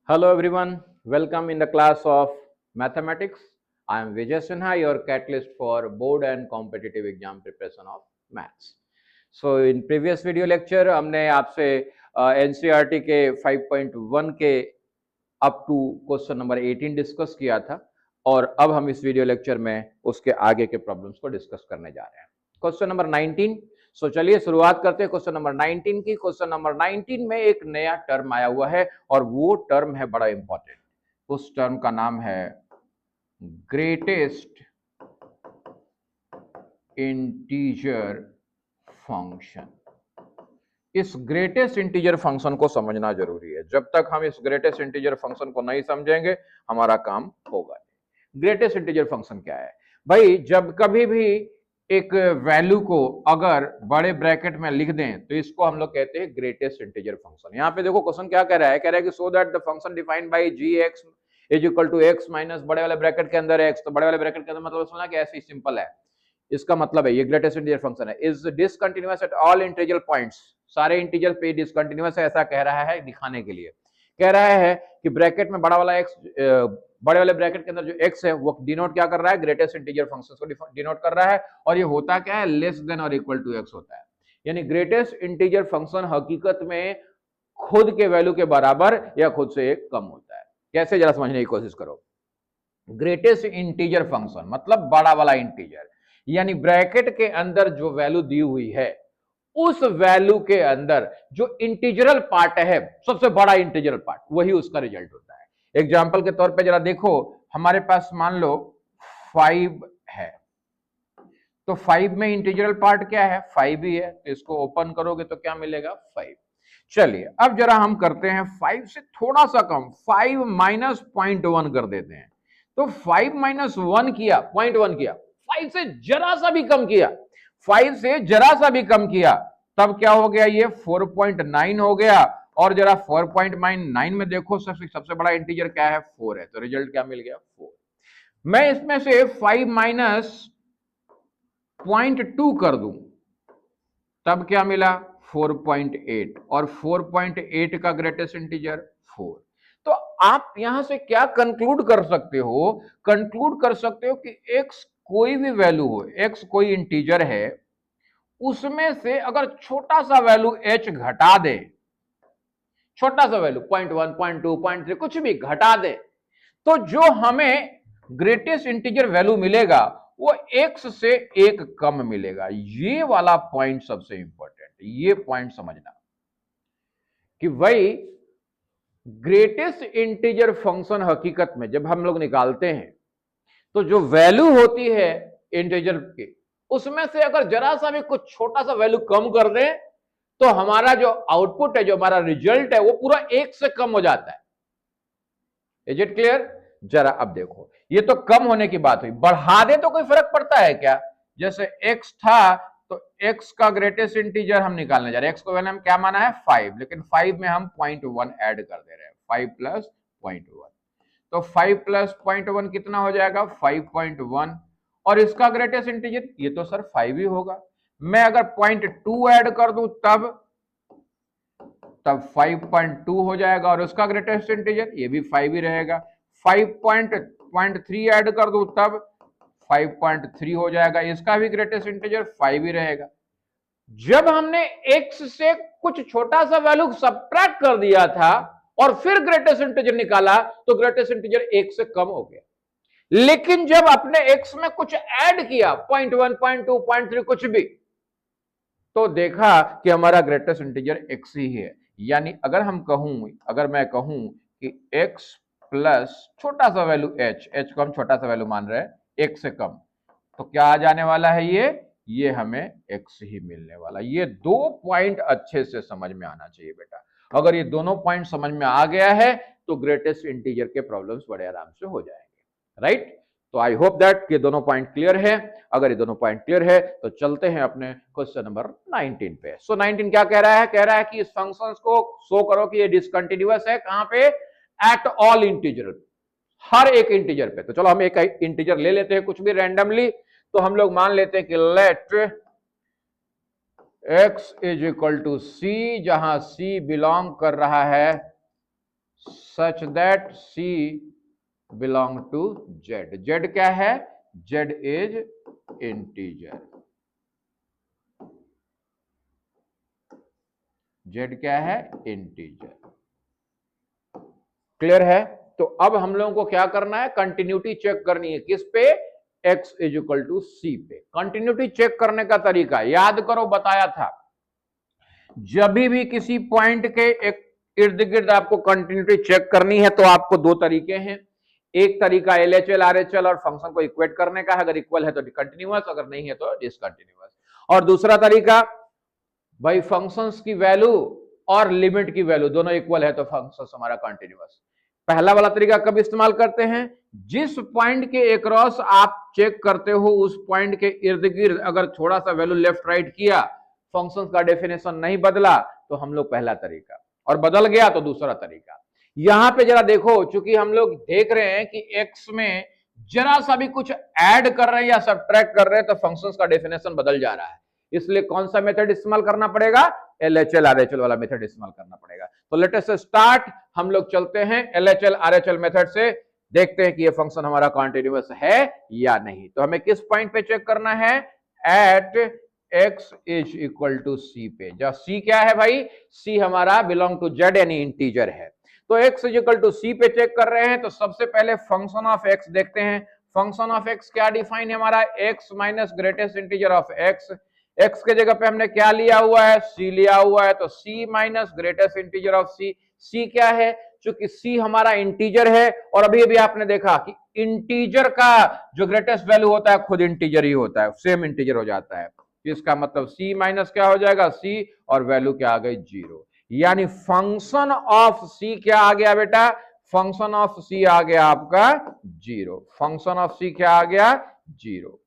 Hello everyone, welcome in the class of mathematics. I am Vijay Sinha, your catalyst for board and competitive exam preparation of maths. So in previous video lecture हमने आपसे NCERT के 5.1 के up to question number 18 discuss किया था और अब हम इस वीडियो लेक्चर में उसके आगे के प्रॉब्लम्स को डिस्कस करने जा रहे हैं। Question number 19। सो चलिए शुरुआत करते हैं क्वेश्चन नंबर 19 की। क्वेश्चन नंबर 19 में एक नया टर्म आया हुआ है और वो टर्म है बड़ा इंपॉर्टेंट। उस टर्म का नाम है ग्रेटेस्ट इंटीजर फंक्शन। इस ग्रेटेस्ट इंटीजर फंक्शन को समझना जरूरी है। जब तक हम इस ग्रेटेस्ट इंटीजर फंक्शन को नहीं समझेंगे हमारा काम होगा नहीं। ग्रेटेस्ट इंटीजर फंक्शन क्या है भाई? जब कभी भी एक वैल्यू को अगर बड़े ब्रैकेट में लिख दें तो इसको हम लोग कहते हैं ग्रेटेस्ट इंटीजर फंक्शन। यहाँ पे देखो क्वेश्चन क्या कह रहा है, कह रहा है कि so that the function defined by g x is equal to x minus बड़े वाले ब्रैकेट के अंदर एक्स। तो बड़े वाले ब्रैकेट के अंदर मतलब समझना कि ऐसे ही सिंपल है। इसका मतलब है ये ग्रेटेस्ट इंटीजर फंक्शन है। Is discontinuous at all integer points, सारे इंटीजर पे डिसकंटिन्यूअस है ऐसा कह रहा है दिखाने के लिए। कह रहा है कि ब्रैकेट में बड़ा वाला एक्स, बड़े वाले ब्रैकेट के अंदर जो एक्स है वो डिनोट क्या कर रहा है? ग्रेटेस्ट इंटीजर फंक्शन को डिनोट कर रहा है। और ये होता क्या है? लेस देन और इक्वल टू एक्स होता है। यानी ग्रेटेस्ट इंटीजर फंक्शन हकीकत में खुद के वैल्यू के बराबर या खुद से एक कम होता है। कैसे? जरा समझने की कोशिश करो। ग्रेटेस्ट इंटीजर फंक्शन मतलब बड़ा वाला इंटीजर, यानी ब्रैकेट के अंदर जो वैल्यू दी हुई है उस वैल्यू के अंदर जो इंटीजरल पार्ट है, सबसे बड़ा इंटीजरल पार्ट, वही उसका रिजल्ट होता है। एग्जांपल के तौर पे जरा देखो, हमारे पास मान लो 5 है, तो 5 में इंटीजरल पार्ट क्या है? 5 ही है। तो इसको ओपन करोगे तो क्या मिलेगा? 5। चलिए अब जरा हम करते हैं 5 से थोड़ा सा कम, 5 माइनस 0.1 कर देते हैं। तो 5 माइनस 1 किया, 0.1 किया, 5 से जरा सा भी कम किया, 5 से जरा सा भी कम किया, तब क्या हो गया? ये 4.9 हो गया। और जरा 4.9 में देखो सबसे बड़ा इंटीजर क्या है? 4 है। तो रिजल्ट क्या मिल गया? 4। मैं इसमें से 5 माइनस 0.2 कर दूं तब क्या मिला? 4.8। और 4.8 का ग्रेटेस्ट इंटीजर 4। तो आप यहां से क्या कंक्लूड कर सकते हो? कंक्लूड कर सकते हो कि x कोई भी वैल्यू हो, x कोई इंटीजर है, उसमें से अगर छोटा सा वैल्यू h घटा दे, छोटा सा वैल्यू 0.1 0.2 0.3 कुछ भी घटा दे, तो जो हमें ग्रेटेस्ट इंटीजर वैल्यू मिलेगा वो x से एक कम मिलेगा। ये वाला पॉइंट सबसे इंपॉर्टेंट, ये पॉइंट समझना कि भाई ग्रेटेस्ट इंटीजर फंक्शन हकीकत में जब हम लोग निकालते हैं तो जो वैल्यू होती है इंटीजर की, उसमें से अगर जरा सा भी कुछ छोटा सा वैल्यू कम कर दें तो हमारा जो आउटपुट है, जो हमारा रिजल्ट है, वो पूरा एक से कम हो जाता है। Is it clear? जरा अब देखो, ये तो कम होने की बात हुई, बढ़ा दे तो कोई फर्क पड़ता है क्या? जैसे x था तो x का ग्रेटेस्ट इंटीजर हम निकालने जा रहे हैं। x को वैल्यू हम क्या माना है? 5, लेकिन 5 में हम 0.1 ऐड कर दे रहे हैं, 5 प्लस 0.1। तो 5 प्लस 0.1 कितना हो जाएगा? 5.1। और इसका ग्रेटेस्ट इंटीजर ये तो सर 5 ही होगा। मैं अगर 0.2 ऐड कर दूं तब 5.2 हो जाएगा। और उसका ग्रेटेस्ट इंटीजर ये भी 5 ही रहेगा। 5.3 ऐड कर दूं तब 5.3 हो जाएगा। इसका भी ग्रेटेस्ट इंटीजर 5 ही रहेगा। जब हमने x से कुछ छोटा सा वैल्यू सब्ट्रैक्ट कर दिया था और फिर ग्रेटेस्ट इंटीजर निकाला तो ग्रेटेस्ट इंटीजर 1 से कम हो गया। लेकिन जब अपने x में कुछ ऐड किया, 0.1 0.2 0.3 कुछ भी, तो देखा कि हमारा ग्रेटेस्ट इंटीजर x ही है। यानी अगर मैं कहूं कि x प्लस छोटा सा वैल्यू h को हम छोटा सा वैल्यू मान रहे हैं, 1 से कम, तो क्या आ जाने वाला है? ये हमें x ही मिलने वाला। ये दो पॉइंट अच्छे से समझ में आना चाहिए बेटा। अगर ये दोनों पॉइंट समझ में आ गया है तो ग्रेटेस्ट इंटीजर के प्रॉब्लम्स बड़े आराम से हो जाएंगे, राइट? तो आई होप दैट ये दोनों पॉइंट क्लियर है। अगर ये दोनों पॉइंट क्लियर है तो चलते हैं अपने क्वेश्चन नंबर 19 पे। सो 19 क्या कह रहा है? कह रहा है कि इस फंक्शन को शो करो कि ये डिसकंटिन्यूअस है। कहां पे? एट ऑल इंटीजर, हर एक इंटीजर पे। तो चलो हम एक इंटीजर ले लेते हैं कुछ भी रैंडमली। तो हम लोग मान लेते हैं कि let x is equal to c, जहां c बिलोंग कर रहा है such that C belong to Z. Z क्या है? Z is integer. जेड क्या है? इंटीजर। क्लियर है? तो अब हम लोगों को क्या करना है? कंटिन्यूटी चेक करनी है। किस पे? x is equal to C पे। कंटिन्यूटी चेक करने का तरीका याद करो, बताया था। जब भी किसी पॉइंट के एक इर्द गिर्द आपको कंटिन्यूटी चेक करनी है तो आपको दो तरीके हैं। एक तरीका LHL RHL और फंक्शन को इक्वेट करने का है। अगर इक्वल है तो कंटिन्यूअस, अगर नहीं है तो डिसकंटिन्यूअस। और दूसरा तरीका, भाई फंक्शंस की वैल्यू और लिमिट की वैल्यू दोनों इक्वल है तो फंक्शन हमारा कंटिन्यूअस। पहला वाला तरीका कब इस्तेमाल करते हैं? जिस पॉइंट के अक्रॉस आप चेक करते हो उस पॉइंट के इर्द गिर्द अगर थोड़ा सा वैल्यू लेफ्ट राइट किया, फंक्शंस का डेफिनेशन नहीं बदला, तो हम लोग पहला तरीका, और बदल गया तो दूसरा तरीका। यहां पे जरा देखो, चूंकि हम लोग देख रहे हैं कि एक्स में जरा सा भी कुछ ऐड कर रहे हैं या सब्ट्रैक्ट कर रहे हैं तो फंक्शंस का डेफिनेशन बदल जा रहा है। इसलिए कौन सा मेथड इस्तेमाल करना पड़ेगा? LHL RHL वाला मेथड इस्तेमाल करना पड़ेगा। तो लेट अस स्टार्ट। हम लोग चलते हैं LHL RHL मेथड से, देखते हैं कि ये फंक्शन हमारा कॉन्टिन्यूअस है या नहीं। तो हमें किस पॉइंट पे चेक करना है? At x is equal to C पे। जब सी क्या है भाई? सी हमारा बिलोंग टू जेड यानी इंटीजर है। तो x is equal to C पे चेक कर रहे हैं तो सबसे पहले फंक्शन ऑफ x देखते हैं। फंक्शन ऑफ x क्या डिफाइन है हमारा? x minus greatest integer of x। x के जगह पे हमने क्या लिया हुआ है? c लिया हुआ है, तो c minus greatest integer of c। c क्या है? चूंकि c हमारा इंटीजर है और अभी अभी आपने देखा कि इंटीजर का जो ग्रेटेस्ट वैल्यू होता है खुद इंटीजर ही होता है, सेम इंटीजर हो जाता है। इसका मतलब c माइनस क्या हो जाएगा? c, और वैल्यू क्या आ गई? 0। यानी फंक्शन ऑफ c क्या आ गया बेटा? फंक्शन ऑफ c आ गया आपका 0। फंक्शन ऑफ c क्या आ गया? 0।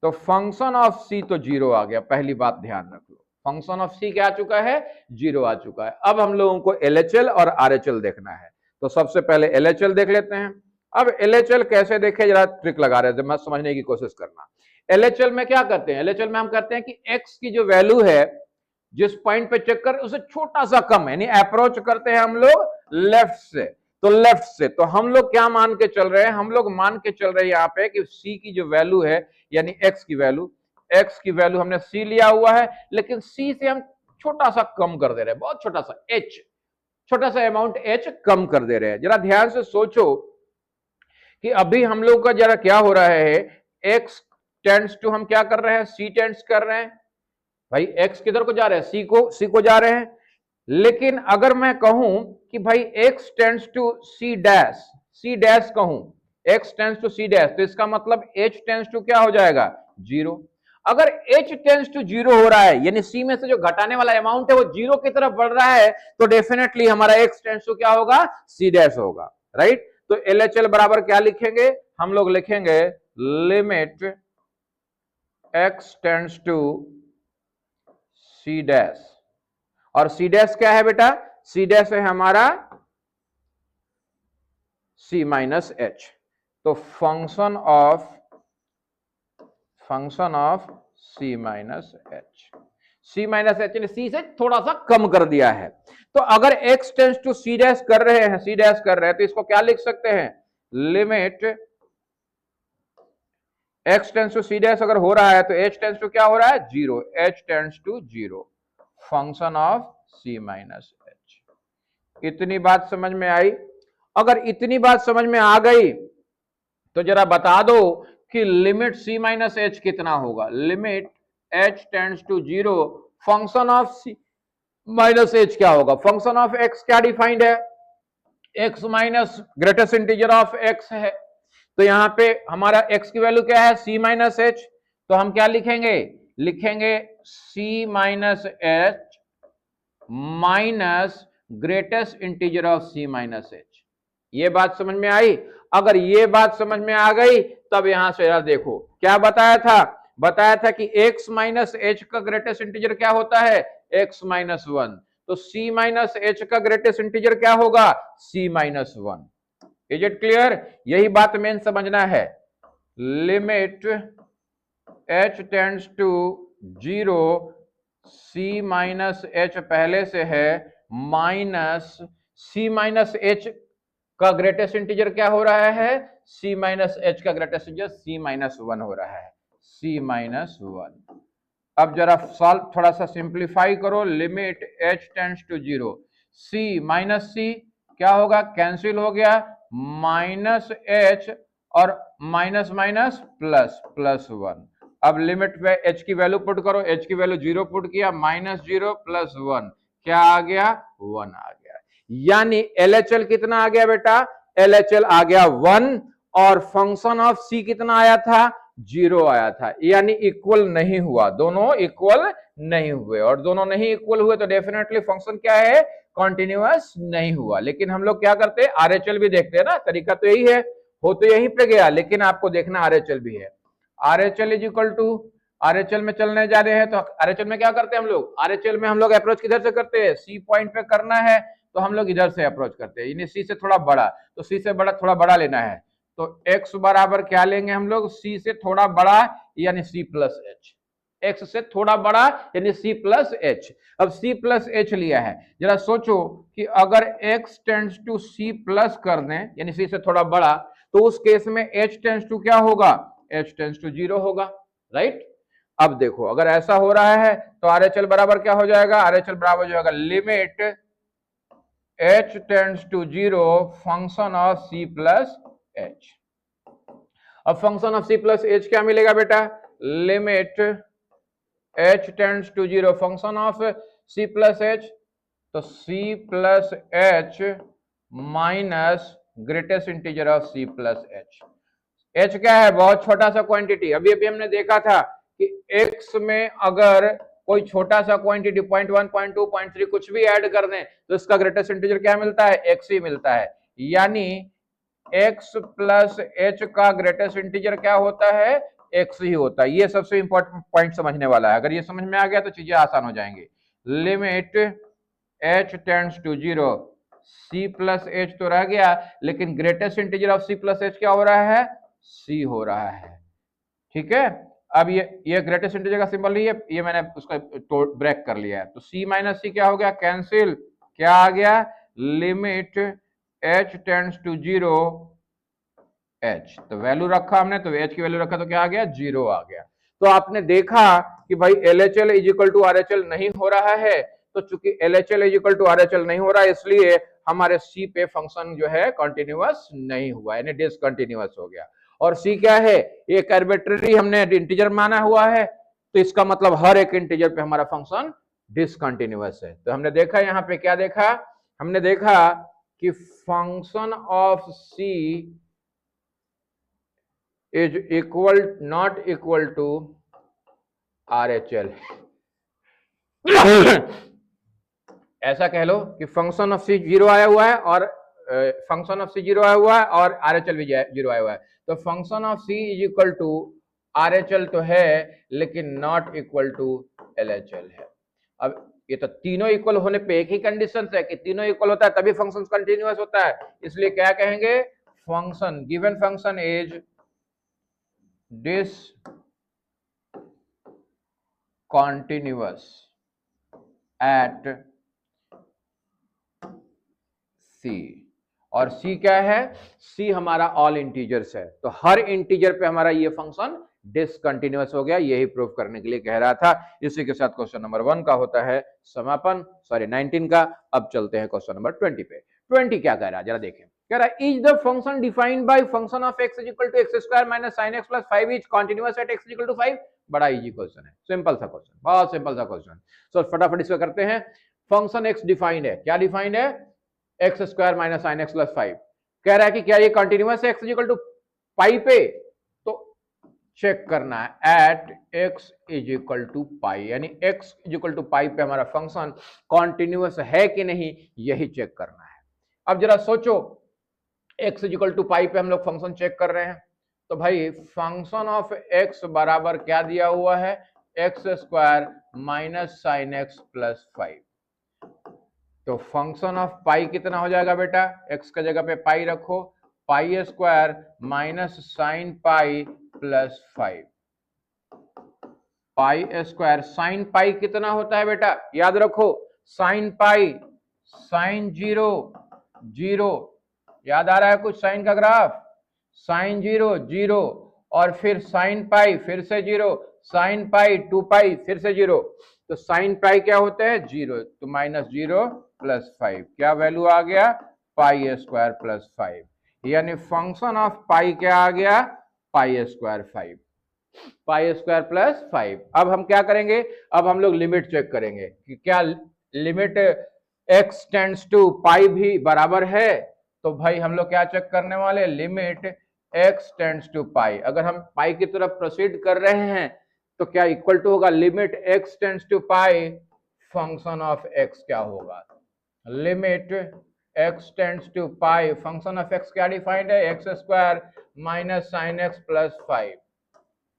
तो फंक्शन ऑफ c तो 0 आ गया, पहली बात ध्यान रख लो। फंक्शन ऑफ c क्या आ चुका है? 0 आ चुका है। अब हम लोगों को LHL और RHL देखना है। तो सबसे पहले LHL देख लेते हैं। अब LHL कैसे देखे, जरा ट्रिक लगा रहे थे, मैं समझने की कोशिश करना। LHL में क्या करते हैं? LHL में हम कहते हैं कि x की जो वैल्यू है, जिस पॉइंट पे चेक कर उसे छोटा सा कम है, यानी अप्रोच करते हैं हम लोग लेफ्ट से, तो लेफ्ट से। तो हम लोग क्या मान के चल रहे हैं? हम लोग मान के चल रहे हैं यहाँ पे कि c की जो वैल्यू है यानी x की वैल्यू हमने c लिया हुआ है, लेकिन c से हम छोटा सा कम कर दे रहे हैं, बहुत छोटा सा h, छोटा सा अमाउंट h कम कर दे रहे हैं। जरा ध्यान से सोचो कि अभी हम लोग का जरा क्या हो रहा है, x टेंड्स टू हम क्या कर रहे हैं? c टेंड्स कर रहे हैं। भाई x किधर को जा रहे हैं? c को जा रहे हैं। लेकिन अगर मैं कहूं कि भाई x tends to c dash कहूं, x tends to c dash, तो इसका मतलब h टेंड्स टू क्या हो जाएगा? 0। अगर h टेंड्स टू 0 हो रहा है यानी c में से जो घटाने वाला अमाउंट है वो 0 की तरफ बढ़ रहा है, तो डेफिनेटली हमारा x टेंड्स टू क्या होगा? c डैश होगा, राइट। तो LHL बराबर क्या लिखेंगे? हम लोग लिखेंगे limit x tends to c dash, और c डैश क्या है बेटा? c डैश है हमारा c माइनस h। तो function of c minus h ने c से थोड़ा सा कम कर दिया है। तो अगर x tends to c dash कर रहे हैं, तो इसको क्या लिख सकते हैं? Limit x tends to c dash अगर हो रहा है तो h टेंड्स टू क्या हो रहा है? 0। h tends to 0, function of c minus h। इतनी बात समझ में आई? अगर इतनी बात समझ में आ गई तो जरा बता दो कि लिमिट c माइनस h कितना होगा? Limit h tends to 0, function of c minus h क्या होगा? फंक्शन ऑफ x क्या डिफाइंड है? x minus greatest integer of x है। तो यहां पे हमारा x की वैल्यू क्या है? c minus h। तो हम क्या लिखेंगे? लिखेंगे c minus h minus greatest integer of c minus h। ये बात समझ में आई? अगर ये बात समझ में आ गई तब यहां से यार देखो क्या बताया था? बताया था कि x माइनस h का ग्रेटेस्ट इंटीजर क्या होता है? x minus 1। तो c माइनस h का ग्रेटेस्ट इंटीजर क्या होगा? c minus 1। Is it clear? यही बात मेन समझना है। Limit h tends to 0, c minus h पहले से है, माइनस c माइनस h का ग्रेटेस्ट इंटीजर क्या हो रहा है, c माइनस एच का greatest integer c minus one हो रहा है, c माइनस वन। अब जरा सॉल्व थोड़ा सा सिंप्लीफाई करो, limit h tends to zero, c minus c क्या होगा, कैंसिल हो गया, माइनस h और minus minus plus, plus one. अब लिमिट पे h की वैल्यू पुट करो, h की वैल्यू जीरो पुट किया, माइनस जीरो प्लस वन, क्या आ गया, वन आ गया। यानी LHL कितना आ गया बेटा, LHL आ गया वन, और फंक्शन ऑफ C कितना आया था, जीरो आया था। यानी इक्वल नहीं हुआ, दोनों इक्वल नहीं हुए, और दोनों नहीं इक्वल हुए तो डेफिनेटली फंक्शन क्या है, कॉन्टिन्यूअस नहीं हुआ। लेकिन हम लोग क्या करते हैं, RHL भी देखते हैं ना, तरीका तो यही है, हो तो यहीं पे गया, लेकिन आपको देखना RHL भी है। RHL is equal to, RHL में चलने जा रहे हैं तो RHL में क्या करते हैं हम लोग, RHL में हम लोग अप्रोच किधर से करते हैं, C पॉइंट पे करना है तो हम लोग इधर से अप्रोच करते हैं, यानी C से थोड़ा बड़ा, तो C से बड़ा थोड़ा बड़ा लेना है, तो x बराबर क्या लेंगे हम लोग, C से थोड़ा बड़ा यानी C प्लस एच, x से थोड़ा बड़ा यानी C प्लस एच। अब C प्लस एच लिया है, जरा सोचो कि अगर x tends to C plus कर दें यानी C से थोड़ा बड़ा, तो उस केस में h टेंड्स टू क्या होगा, h टेंड्स टू जीरो होगा, राइट। अब देखो अगर ऐसा हो रहा है तो RHL बराबर क्या हो जाएगा, RHL बराबर हो जाएगा limit h tends to zero function of c plus h। अब function of c plus h क्या मिलेगा बेटा, limit h tends to zero function of c plus h, तो c plus h minus greatest integer of c plus h। h क्या है, बहुत छोटा सा क्वांटिटी, अभी अभी हमने देखा था कि x में अगर कोई छोटा सा क्वांटिटी 0.1, 0.2, 0.3 कुछ भी ऐड कर दें तो इसका ग्रेटेस्ट इंटीजर क्या मिलता है, x ही मिलता है। यानी x प्लस h का ग्रेटेस्ट इंटीजर क्या होता है, x ही होता है। ये सबसे इंपॉर्टेंट पॉइंट समझने वाला है, अगर ये समझ में आ गया तो चीजें आसान हो जाएंगी। Limit h tends to zero, c plus h तो रह गया, लेकिन greatest integer of c plus h क्या हो रहा है, c हो रहा है, ठीक है। अब ये ग्रेटेस्ट इंटीजर का सिंबल नहीं है, ये मैंने उसका ब्रेक कर लिया है, तो c माइनस c क्या हो गया, कैंसिल, क्या आ गया, limit h tends to zero h, तो वैल्यू रखा हमने, तो h की वैल्यू रखा तो क्या आ गया, जीरो आ गया। तो आपने देखा कि भाई LHL is equal to RHL नहीं हो रहा है, तो चूंकि LHL is equal to RHL नहीं हो रहा है, इसलिए हमारे C पे फंक्शन जो है कॉन्टिन्यूअस नहीं हुआ, यानी डिसकंटिन्यूअस हो गया। और C क्या है, एक आर्बिट्रेरी हमने इंटीजर माना हुआ है, तो इसका मतलब हर एक इंटीजर पे हमारा फंक्शन डिसकंटिन्यूअस है। तो हमने देखा यहाँ पे क्या देखा, हमने देखा कि function of C is equal not equal to RHL। ऐसा कह लो कि फंक्शन ऑफ C जीरो आया हुआ है, और फंक्शन ऑफ C जीरो आया हुआ है और RHL भी जीरो आया हुआ है, तो function of C is equal to RHL तो है लेकिन नॉट इक्वल टू LHL है। अब ये तो तीनों इक्वल होने पे एक ही कंडीशन है कि तीनों इक्वल होता है तभी फंक्शन कंटिन्यूअस होता है, इसलिए क्या कहेंगे, function given function is discontinuous at C। और C क्या है, C हमारा ऑल इंटीजर्स है, तो हर इंटीजर पे हमारा ये फंक्शन डिसकंटिन्यूअस हो गया, यही प्रूव करने के लिए कह रहा था। इसी के साथ क्वेश्चन नंबर 1 का होता है समापन, सॉरी 19 का। अब चलते हैं क्वेश्चन नंबर 20 पे। 20 क्या कह रहा है जरा देखें, कह रहा है is the function defined by function of x is equal to x square minus sin x plus 5 is continuous at x is equal to 5। बड़ा इजी क्वेश्चन है, सिंपल सा क्वेश्चन, बहुत सिंपल सा क्वेश्चन। सो फटाफट इसको करते हैं। Function x defined है, क्या डिफाइंड है, x square minus sign x plus 5। कह रहा है कि क्या ये कंटिन्यूअस है x is equal to pi पे, तो चेक करना है at x is equal to pi, यानी x is equal to pi पे हमारा फंक्शन कॉन्टिन्यूअस है कि नहीं, यही चेक करना है। अब जरा सोचो, x is equal to pi पे हम लोग फंक्शन चेक कर रहे हैं, तो भाई फंक्शन ऑफ x बराबर क्या दिया हुआ है, x square minus sign x plus 5। तो फंक्शन ऑफ पाई कितना हो जाएगा बेटा, x का जगह पे पाई रखो, pi square minus sine pi plus 5। Pi square sine pi कितना होता है बेटा, याद रखो, साइन पाई साइन 0 0, याद आ रहा है कुछ साइन का ग्राफ? साइन 0 0 और फिर साइन पाई फिर से 0, साइन पाई 2 पाई फिर से 0, तो साइन पाई क्या होता है 0, तो -0 + 5 क्या वैल्यू आ गया पाई स्क्वायर + 5, यानी फंक्शन ऑफ पाई क्या आ गया पाई स्क्वायर 5, पाई स्क्वायर + 5। अब हम क्या करेंगे, अब हम लोग लिमिट चेक करेंगे कि क्या लिमिट x टेंड्स टू पाई भी बराबर है। तो भाई हम लोग क्या चेक करने वाले, लिमिट x टेंड्स टू पाई, अगर हम पाई की तरफ प्रोसीड कर रहे हैं तो क्या इक्वल टू होगा limit x tends to pi function of x क्या होगा, limit x tends to pi function of x क्या डिफाइंड है x² - sin x + 5,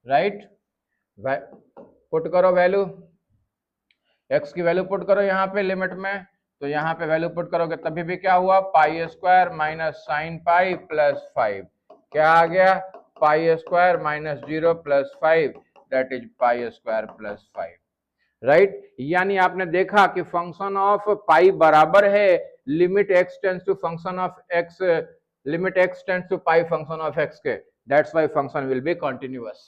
right. Put करो वैल्यू, x की वैल्यू पुट करो यहाँ पे लिमिट में, तो यहाँ पे वैल्यू पुट करोगे तभी भी क्या हुआ पाई स्क्वायर - sin पाई + 5, क्या आ गया pi square -0 + 5 that is pi square + 5, right. यानी आपने देखा कि फंक्शन ऑफ पाई बराबर है limit x tends to function of x, limit x tends to pi function of x के, that's why function will be continuous.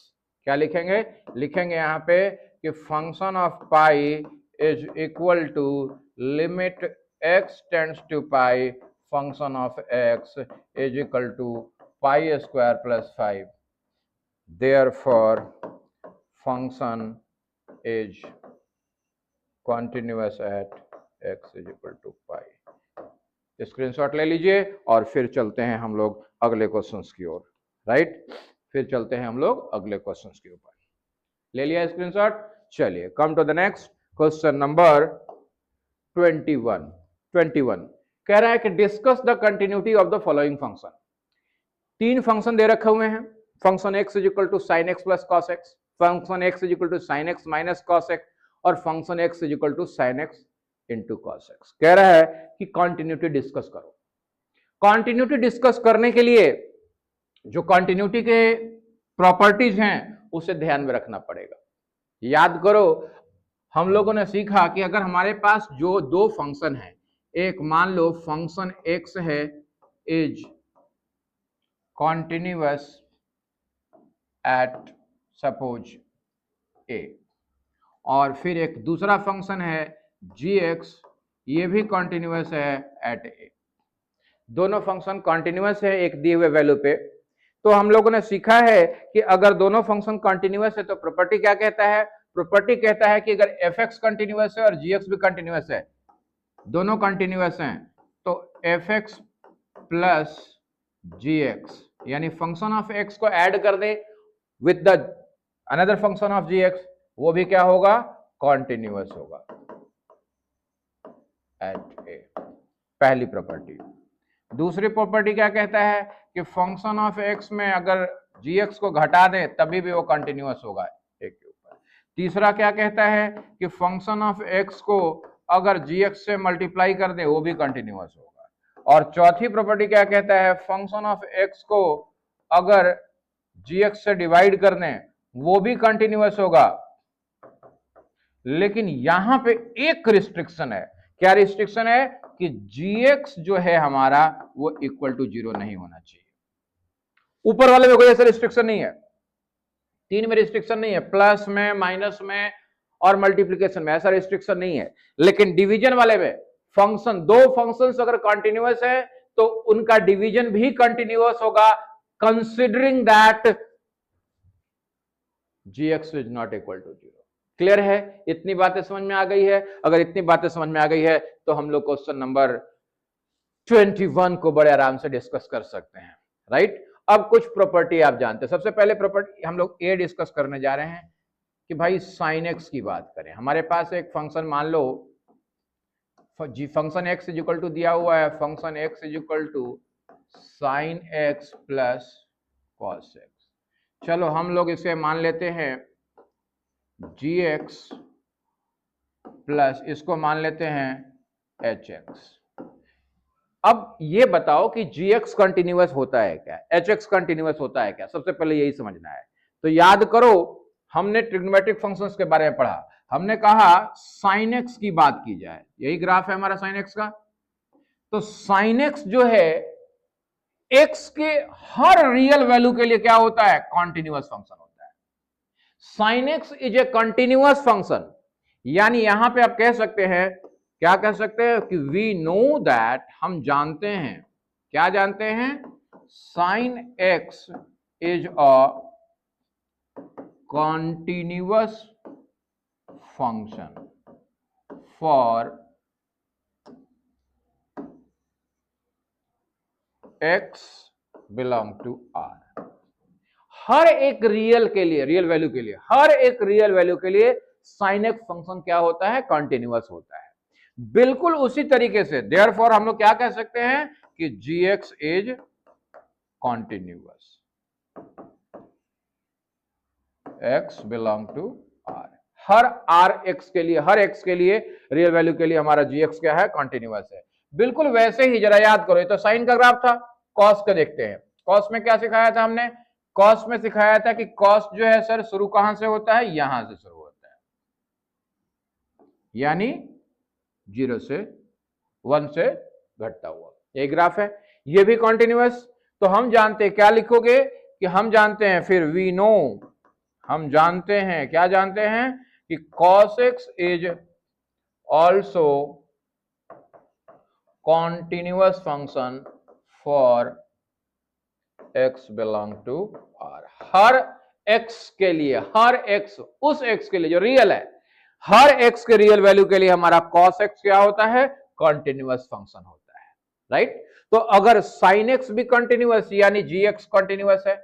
क्या लिखेंगे, लिखेंगे यहाँ पे कि function of pi is equal to limit x tends to pi function of x is equal to pi square + 5, therefore function is continuous at x is equal to pi। Screenshot ले लीजिए और फिर चलते हैं हम लोग अगले क्वेश्चंस की ओर, राइट। फिर चलते हैं हम लोग अगले क्वेश्चंस के ऊपर, ले लिया स्क्रीनशॉट। चलिए come to the next question number 21 कह रहा है कि discuss the continuity of the following function. तीन फंक्शन दे रखे हुए हैं, function x is equal to sine x + cos x, function x is equal to sine x - cos x और function x is equal to sine x into cos x। कह रहा है कि कंटिन्यूटी डिस्कस करो। कंटिन्यूटी डिस्कस करने के लिए जो कंटिन्यूटी के प्रॉपर्टीज हैं उसे ध्यान में रखना पड़ेगा। याद करो हम लोगों ने सीखा कि अगर हमारे पास जो दो फंक्शन है, एक मान लो फंक्शन x है is continuous at suppose a, और फिर एक दूसरा फंक्शन है gx, ये भी कॉन्टिन्यूअस है एट a। दोनों फंक्शन कॉन्टिन्यूअस है एक दिए हुए वैल्यू पे। तो हम लोगों ने सीखा है कि अगर दोनों फंक्शन कॉन्टिन्यूअस है तो प्रॉपर्टी क्या कहता है, प्रॉपर्टी कहता है कि अगर fx कंटिन्यूअस है और gx भी कंटिन्यूअस है, दोनों कंटिन्यूअस हैं, तो fx प्लस gx यानी फंक्शन ऑफ x को ऐड कर दे with the another function of gx, वो भी क्या होगा कॉन्टिन्यूअस होगा एट a, पहली प्रॉपर्टी। दूसरी प्रॉपर्टी क्या कहता है कि फंक्शन ऑफ x में अगर gx को घटा दें तभी भी वो कंटिन्यूअस होगा एक के ऊपर। तीसरा क्या कहता है कि फंक्शन ऑफ x को अगर gx से मल्टीप्लाई कर दें वो भी कंटिन्यूअस होगा। और चौथी प्रॉपर्टी क्या कहता है, फंक्शन ऑफ x को अगर gx से डिवाइड कर दें वो भी कंटिन्यूअस होगा। लेकिन यहां पे एक रिस्ट्रिक्शन है, क्या रिस्ट्रिक्शन है कि gx जो है हमारा वो इक्वल टू 0 नहीं होना चाहिए। ऊपर वाले में कोई ऐसा रिस्ट्रिक्शन नहीं है, तीन में रिस्ट्रिक्शन नहीं है, प्लस में माइनस में और मल्टीप्लिकेशन में ऐसा रिस्ट्रिक्शन नहीं है। लेकिन डिवीजन वाले में फंक्शन, दो फंक्शंस अगर कंटिन्यूअस है तो उनका डिवीजन भी कंटिन्यूअस होगा, considering that gx is not equal to 0। Clear है, इतनी बातें समझ में आ गई है? अगर इतनी बातें समझ में आ गई है तो हम लोग क्वेश्चन नंबर 21 को बड़े आराम से डिस्कस कर सकते हैं, राइट। अब कुछ प्रॉपर्टी आप जानते हैं। सबसे पहले प्रॉपर्टी हम लोग ए डिस्कस करने जा रहे हैं कि भाई साइन एक्स की बात करें। हमारे पास एक फंक्शन मान लो g, function x is equal to दिया हुआ है, function x is equal to sine x plus cos x. चलो हम लोग इसे मान लेते हैं जी एक्स प्लस इसको मान लेते हैं एच एक्स। अब ये बताओ कि जी एक्स कंटिन्यूअस होता है क्या, एच एक्स कंटिन्यूअस होता है क्या, सबसे पहले यही समझना है। तो याद करो हमने ट्रिग्नोमेट्रिक फंक्शंस के बारे में पढ़ा, हमने कहा साइन एक्स की बात की जाए, यही ग्राफ है हमारा साइन एक्स का। तो साइन एक्स जो है एक्स के हर रियल वैल्यू के लिए क्या होता है, कॉन्टिन्यूअस फंक्शन होता है। Sign x is a continuous function, यानी यहां पे आप कह सकते हैं, क्या कह सकते हैं कि वी नो दैट, हम जानते हैं, क्या जानते हैं, sine x is a continuous function for x belong to r। हर एक रियल के लिए, रियल वैल्यू के लिए, हर एक रियल वैल्यू के लिए साइन एक्स फंक्शन क्या होता है, कॉन्टिन्यूअस होता है। बिल्कुल उसी तरीके से देयरफॉर हम लोग क्या कह सकते हैं कि gx is continuous, x belong to r। हर r(x) के लिए, हर x के लिए, रियल वैल्यू के लिए हमारा gx क्या है, कॉन्टिन्यूअस है। बिल्कुल वैसे ही जरा याद करो, ये तो साइन का ग्राफ था, कॉस का देखते हैं। कॉस में क्या सिखाया था हमने, कॉस में सिखाया था कि कॉस जो है सर शुरू कहां से होता है, यहां से शुरू होता है, यानी 0 से 1 से घटता हुआ, ये ग्राफ है, ये भी कॉन्टिन्यूअस। तो हम जानते हैं, क्या लिखोगे कि हम जानते हैं, फिर वी नो, हम जानते हैं, क्या जानते हैं कि cos x is also continuous function for x belong to r। हर x के लिए, हर x, उस x के लिए जो रियल है, हर x के रियल वैल्यू के लिए हमारा cos x क्या होता है, कॉन्टिन्यूअस फंक्शन होता है, राइट। तो अगर sin x भी कंटिन्यूअस यानी gx कंटिन्यूअस है,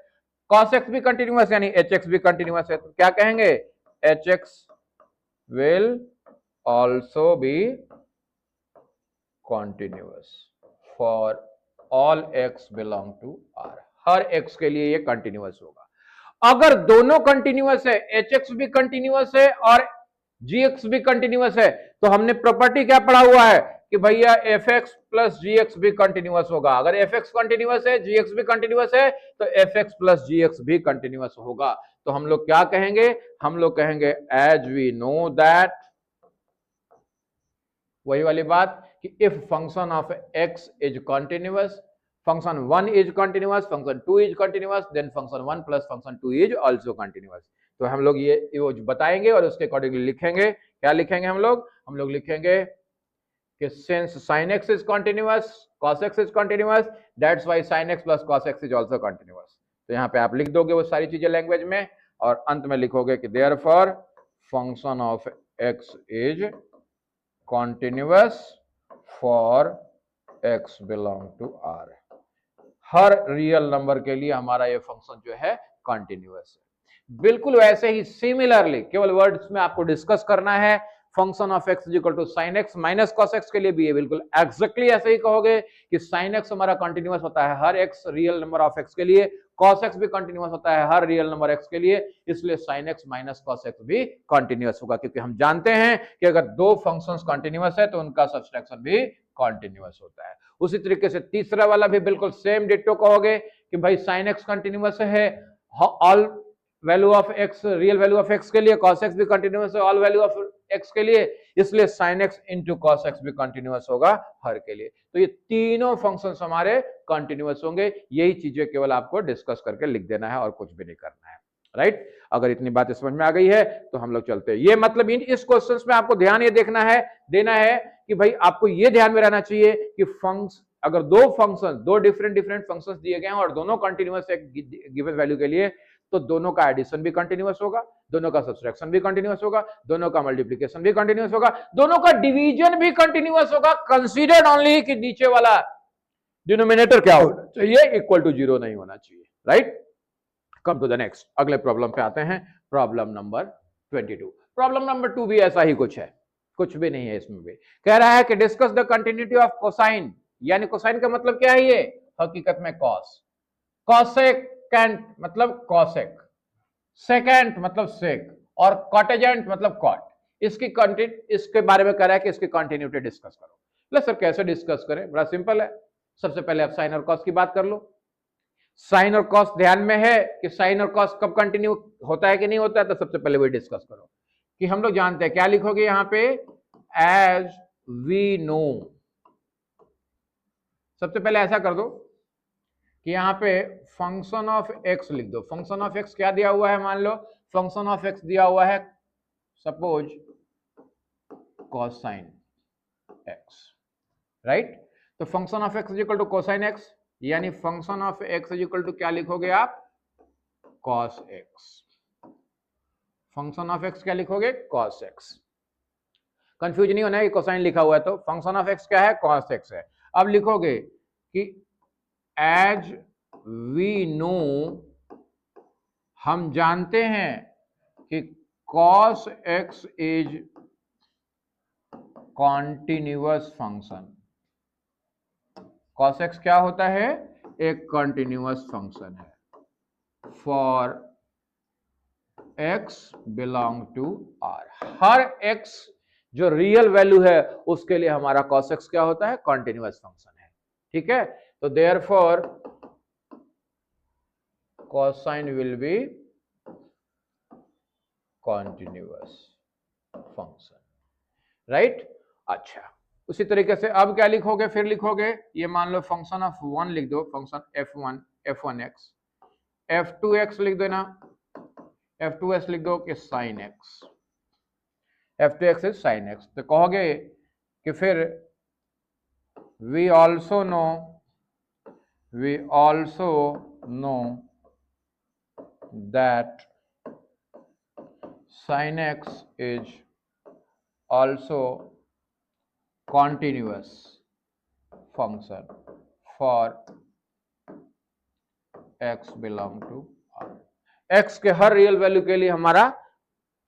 cos x भी कंटिन्यूअस यानी hx भी कंटिन्यूअस है, तो क्या कहेंगे, hx will also be continuous for all x belong to r। हर x के लिए ये कंटिन्यूअस होगा। अगर दोनों कंटिन्यूअस है, hx भी कंटिन्यूअस है और gx भी कंटिन्यूअस है, तो हमने प्रॉपर्टी क्या पढ़ा हुआ है कि भैया fx प्लस gx भी कंटिन्यूअस होगा। अगर fx कंटिन्यूअस है, gx भी कंटिन्यूअस है, तो fx प्लस gx भी कंटिन्यूअस होगा। तो हम लोग क्या कहेंगे, हम लोग कहेंगे एज वी नो दैट, वही वाली बात कि if function of x is continuous, function 1 is continuous, function 2 is continuous, then function 1 plus function 2 is also continuous. तो हम लोग ये बताएंगे और उसके अकॉर्डिंगली लिखेंगे। क्या लिखेंगे हम लोग लिखेंगे कि since sin x is continuous, cos x is continuous, that's why sin x plus cos x is also continuous। तो यहाँ पे आप लिख दोगे वो सारी चीजें लैंग्वेज में, और अंत में लिखोगे कि therefore function of x is continuous for x belong to r। हर रियल नंबर के लिए हमारा ये फंक्शन जो है कंटिन्यूअस है। बिल्कुल वैसे ही सिमिलरली, केवल वर्ड्स में आपको डिस्कस करना है, function of x is equal to sine x minus cos x के लिए भी ये बिल्कुल एग्जैक्टली ऐसे ही कहोगे कि साइन एक्स हमारा कंटिन्यूअस होता है हर x real number of x के लिए, कॉस एक्स भी कंटिन्यूअस होता है हर रियल नंबर x के लिए, इसलिए sign x minus cos x भी कंटिन्यूअस होगा, क्योंकि हम जानते हैं कि अगर दो फंक्शंस कंटिन्यूअस है तो उनका सब्सट्रैक्शन भी कंटिन्यूअस होता है। उसी तरीके से तीसरा वाला भी बिल्कुल सेम डिट्टो कहोगे कि भाई साइन एक्स कंटिन्यूअस है all value of x, real value of x के लिए, cos x भी कंटिन्यूअस है ऑल वैल्यू ऑफ x के लिए, इसलिए sin x into cos x भी कंटिन्यूअस होगा हर के लिए। तो ये तीनों फंक्शंस हमारे कंटिन्यूअस होंगे। यही चीजें केवल आपको डिस्कस करके लिख देना है और कुछ भी नहीं करना है, राइट। अगर इतनी बातें समझ में आ गई है तो हम लोग चलते हैं। ये मतलब इस क्वेश्चंस में आपको ध्यान ये देखना है, देना है कि भाई आपको ये ध्यान में रहना चाहिए कि अगर दो फंक्शन, दो डिफरेंट फंक्शंस दिए गए हैं और दोनों कंटिन्यूअस है गिवन वैल्यू के लिए, तो दोनों का एडिशन भी कंटिन्यूअस होगा, दोनों का सब्सट्रैक्शन भी कंटिन्यूअस होगा, दोनों का मल्टीप्लिकेशन भी कंटिन्यूअस होगा, दोनों का डिवीजन भी कंटिन्यूअस होगा, कंसीडर्ड ओनली कि नीचे वाला डिनोमिनेटर क्या होना चाहिए, इक्वल टू 0 नहीं होना चाहिए, right. Come to the next, अगले प्रॉब्लम पे आते हैं, प्रॉब्लम नंबर 22। प्रॉब्लम नंबर 2 भी ऐसा ही कुछ है, कुछ भी नहीं है इसमें भी। कह रहा है कि discuss the continuity of cosine, यानी कोसाइन का मतलब क्या है, ये हकीकत में कॉस, कॉसेकेंट मतलब कॉसेक, सेकेंट मतलब सेक, और कॉटेजेंट मतलब कॉट। इसके बारे में कह रहा है कि इसकी कंटिन्यूटी डिस्कस करो। ले सर कैसे डिस्कस करें, बड़ा सिंपल है। सबसे पहले आप साइन और कॉस की बात कर लो। साइन और कॉस ध्यान में है कि साइन और कॉस कब कंटिन्यू होता है कि नहीं होता है, तो सबसे पहले वही डिस्कस करो कि हम लोग जानते हैं। क्या लिखोगे यहां पे, एज वी नो। सबसे पहले ऐसा कर दो कि यहाँ पे फंक्शन ऑफ एक्स लिख दो। फंक्शन ऑफ एक्स क्या दिया हुआ है, मान लो फंक्शन ऑफ एक्स दिया हुआ है सपोज कोसाइन एक्स, राइट। तो function of x is equal to cosine x, यानी function of x is equal to क्या लिखोगे आप, cos x. Function of x क्या लिखोगे, कॉस एक्स। कंफ्यूज नहीं होना है कि कोसाइन लिखा हुआ है, तो फंक्शन ऑफ एक्स क्या है, कॉस एक्स है। अब लिखोगे कि एज वी नो, हम जानते हैं कि cos x is continuous function. cos x क्या होता है, एक कॉन्टिन्यूअस फंक्शन है for x belong to r। हर x जो रियल वैल्यू है उसके लिए हमारा cos x क्या होता है, कॉन्टिन्यूअस फंक्शन है, ठीक है। तो therefore cosine will be continuous function, right. अच्छा, उसी तरीके से अब क्या लिखोगे, फिर लिखोगे ये मान लो फंक्शन ऑफ वन लिख दो, फंक्शन f1x, f2x लिख देना, f2x लिख दो कि sin x, f2x is sin x। तो कहोगे कि फिर we also know that sin x is also continuous function for x belong to r। x के हर रियल वैल्यू के लिए हमारा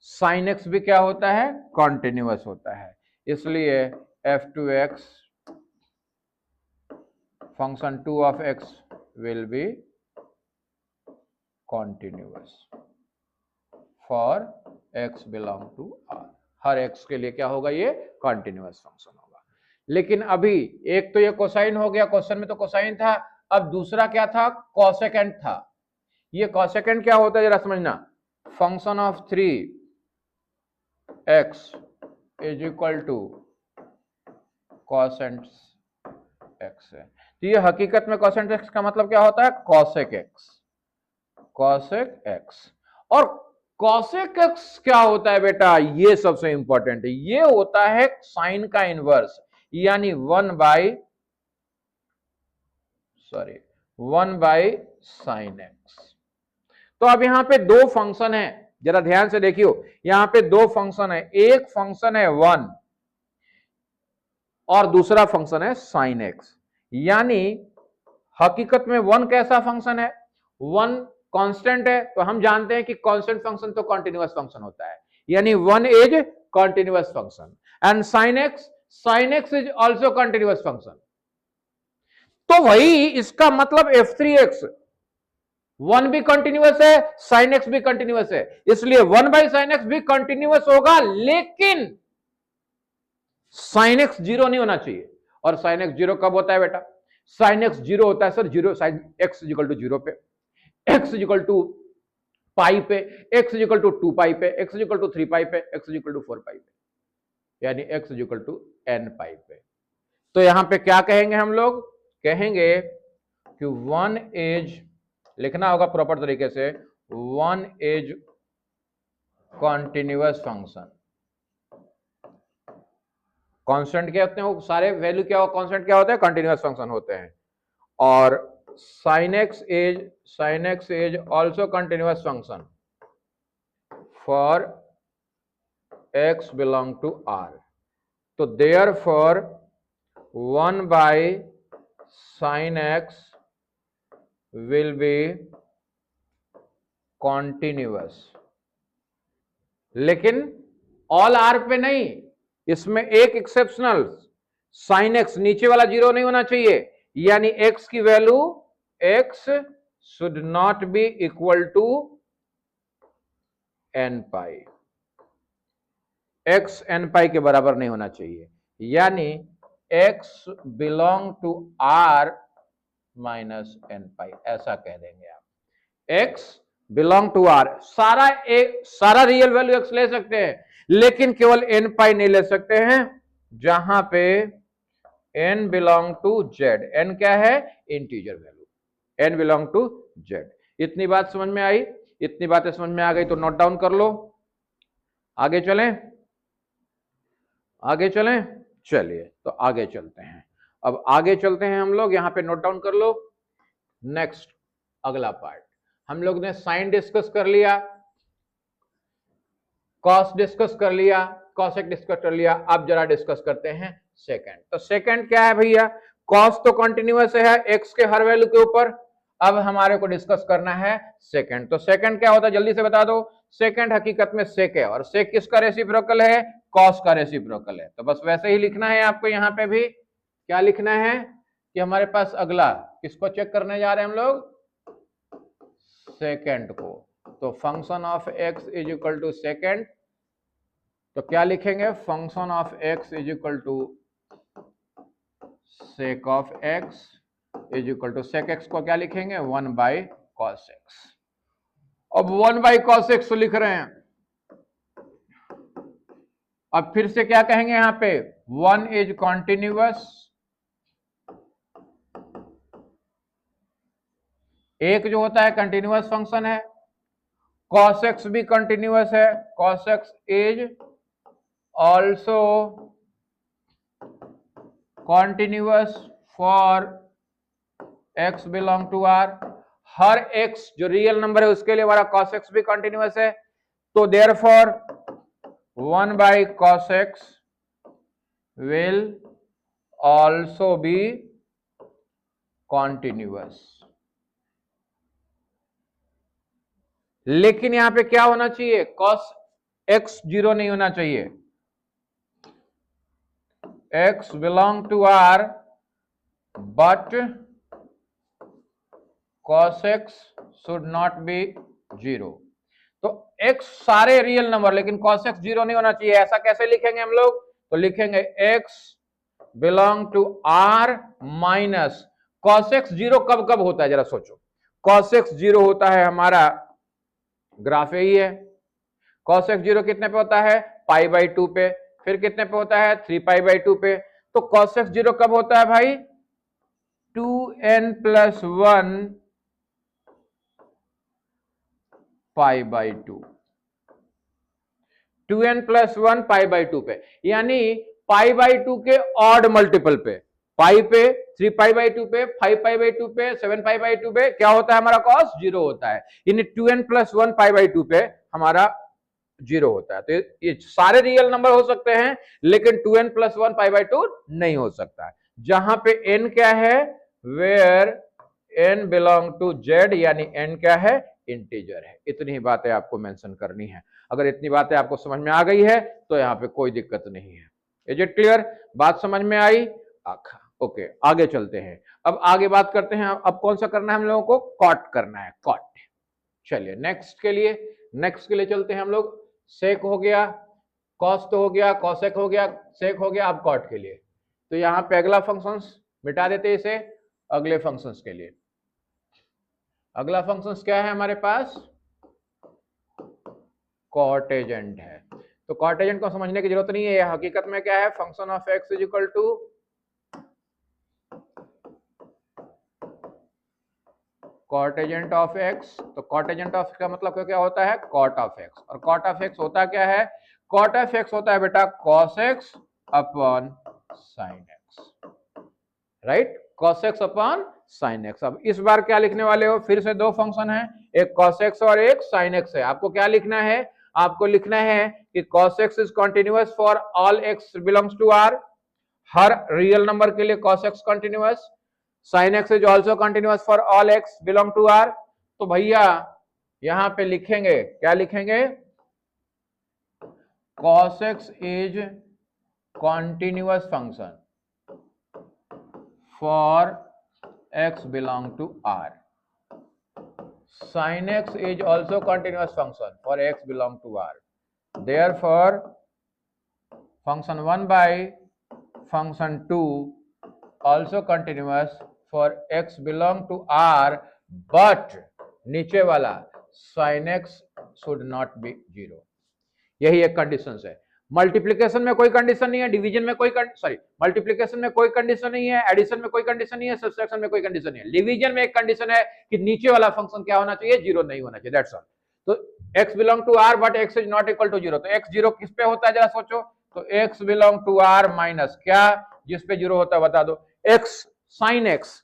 sin x भी क्या होता है, कॉन्टिन्यूअस होता है। इसलिए f2x function 2 of x will be continuous for x belong to r। हर x के लिए क्या होगा, ये कॉन्टिन्यूअस फंक्शन होगा। लेकिन अभी एक तो ये कोसाइन हो गया, क्वेश्चन में तो कोसाइन था, अब दूसरा क्या था, कोसेकेंट था। ये कोसेकेंट क्या होता है जरा समझना, function of 3x is equal to cosecant x है। तो ये हकीकत में कोसेंट x का मतलब क्या होता है, कोसेक x, कोसेक x। और कोसेक x क्या होता है बेटा, ये सबसे इंपॉर्टेंट है, ये होता है साइन का इनवर्स, यानी 1 बाई साइन x। तो अब यहां पे दो फंक्शन है, जरा ध्यान से देखियो, यहां पे दो फंक्शन है, एक फंक्शन है 1 और दूसरा फंक्शन है साइन x। यानी हकीकत में 1 कैसा फंक्शन है, 1 कांस्टेंट है, तो हम जानते हैं कि कांस्टेंट फंक्शन तो कंटीन्यूअस फंक्शन होता है, यानी 1 is continuous function and sin x is also continuous function. तो वही इसका मतलब f3x 1 भी कंटीन्यूअस है, sin x भी कंटीन्यूअस है, इसलिए 1 बाई साइन एक्स भी कंटीन्यूअस होगा, लेकिन sin x 0 नहीं होना चाहिए। और sin x 0 कब होता है बेटा, sin x 0 होता है sir 0 sin x equal to 0 पे, x इक्वल टू पाई पे, x इक्वल टू 2 पाई पे, x इक्वल टू 3 पाई पे, x इक्वल टू 4 पाई पे, यानी x इक्वल टू n पाई पे। तो यहां पे क्या कहेंगे हम लोग, कहेंगे कि 1 इज, लिखना होगा प्रॉपर तरीके से, 1 इज कॉन्टिन्यूअस फंक्शन। कांस्टेंट क्या होते हैं, वो सारे वैल्यू क्या हो, कांस्टेंट क्या होते हैं, कंटीन्यूअस फंक्शन होते हैं। और sin x is also continuous function for x belong to r। तो therefore 1 by sin x will be continuous। लेकिन ऑल आर पे नहीं, इसमें एक एक्सेप्शनल, sin x नीचे वाला 0 नहीं होना चाहिए, यानी x की value x should not be equal to n pi, x n pi के बराबर नहीं होना चाहिए, यानी x belong to r minus n pi, ऐसा कह देंगे आप। x belong to r, सारा रियल वैल्यू x ले सकते हैं, लेकिन केवल n pi नहीं ले सकते हैं, जहां पे n belong to z। n क्या है, integer value. n belong to z। इतनी बात समझ में आई? इतनी बातें समझ में आ गई तो नोट डाउन कर लो। आगे चलें, आगे चलें, चलिए तो आगे चलते हैं। अब आगे चलते हैं हम लोग, यहां पे नोट डाउन कर लो। नेक्स्ट अगला पार्ट, हम लोग ने साइन डिस्कस कर लिया, कॉस डिस्कस कर लिया, कॉसेक डिस्कस कर लिया। अब जरा डिस्कस करते हैं सेकंड। तो सेकंड क्या है भैया? कॉस तो कंटिन्यूअस है एक्स के हर वैल्यू के ऊपर। अब हमारे को डिस्कस करना है सेकंड। तो सेकंड क्या होता है जल्दी से बता दो। सेकंड हकीकत में सेक है, और सेक किसका रेसिप्रोकल है? कॉस का रेसिप्रोकल है। तो बस वैसे ही लिखना है आपको। यहां पे भी क्या लिखना है कि हमारे पास अगला किसको चेक करने जा रहे हैं हम लोग? सेकंड को। तो function of x is equal to second, तो क्या लिखेंगे? Function of x is equal to sec of x is equal to sec x को क्या लिखेंगे? 1 बाई कॉस एक्स। अब 1 बाई कॉस एक्स लिख रहे हैं। अब फिर से क्या कहेंगे यहां पे? 1 इज कॉन्टिन्यूअस, एक जो होता है कंटिन्यूअस फंक्शन है, cos x भी कंटिन्यूअस है, cos x is also continuous for x belong to r। हर x जो रियल नंबर है उसके लिए हमारा cos x भी कंटिन्यूअस है। तो therefore 1 by cos x will also be continuous. लेकिन यहां पे क्या होना चाहिए? cos x 0 नहीं होना चाहिए। x belong to r but cos x should not be 0। तो x सारे रियल नंबर, लेकिन cos x 0 नहीं होना चाहिए। ऐसा कैसे लिखेंगे हम लोग? तो लिखेंगे x belong to r minus cos x 0 कब कब होता है जरा सोचो। cos x 0 होता है हमारा, ग्राफ यही है, cos x 0 कितने पे होता है? पाई बाई 2 पे। फिर कितने पे होता है? 3 पाई बाई 2 पे। तो cos x 0 कब होता है भाई? 2n plus 1 pi by 2, 2n plus 1 pi by 2 पे, यानी पाई बाई 2 के ऑड मल्टीपल पे, पाई पे, 3 पाई बाई 2 पे, 5 पाई बाई 2 पे, 7 पाई बाई 2 पे क्या होता है हमारा? cos 0 होता है। यानी 2n प्लस 1 पाई बाई 2 पे हमारा 0 होता है। तो ये सारे रियल नंबर हो सकते हैं, लेकिन 2n प्लस 1 पाई बाई 2 नहीं हो सकता है। जहां पे n क्या है? Where n belong to z, यानी n क्या है? इंटीजर है। इतनी ही बातें आपको मेंशन करनी है। अगर इतनी बातें आपको समझ में आ गई है तो यहाँ पे कोई दिक्कत नहीं है। Is it clear? बात समझ में आई? ओके, आगे चलते हैं। अब आगे बात करते हैं। अब कौन सा करना है हम लोगों को? कॉट करना है, कॉट। चलिए नेक्स्ट के लिए चलते हैं हम लोग। सेक हो गया, कॉस तो हो गया, कॉसेक हो गया, सेक हो गया। अब कॉट के लिए तो यहाँ पे अगला फंक्शंस मिटा देते इसे अगले फंक्शंस के लिए। अगला फंक्शंस क्या है हमारे पास? कॉटेजेंट है। तो कॉटेजेंट को समझने की जरूरत नहीं है। हकीकत में क्या है? Function of x is equal to cotangent of x. तो कॉटेजेंट ऑफ का मतलब क्या होता है? Cot of x. और कॉट ऑफ एक्स होता क्या है? कॉट ऑफ एक्स होता है बेटा cos x upon sine x, right? Cos x upon sine x. अब इस बार क्या लिखने वाले हो? फिर से दो फंक्शन है, एक कॉस एक्स और एक साइन एक्स है। आपको क्या लिखना है? आपको लिखना है कि cos x is continuous for all x belongs to r। हर रियल नंबर के लिए cos x continuous, sin x is also continuous for all x belong to r। तो भैया यहां पे लिखेंगे, क्या लिखेंगे? cos x is continuous function for x belong to r। sin x is also continuous function for x belong to r. Therefore, function 1 by function 2 also continuous for x belong to r, but नीचे वाला sin x should not be 0। यही एक condition है। Multiplication में कोई condition नहीं है, division में कोई मल्टीप्लिकेशन में कोई कंडीशन नहीं है, एडिशन में कोई कंडीशन नहीं है, सब्सट्रैक्शन में कोई कंडीशन नहीं है। डिवीजन में एक कंडीशन है कि नीचे वाला फंक्शन क्या होना चाहिए, जीरो नहीं होना चाहिए, दैट्स ऑल। तो x belong to r but x is not equal to zero, तो x जीरो किस पे होता है जरा सोचो, तो x belong to r minus क्या, जिस पे जीरो होता है बता दो, x साइन x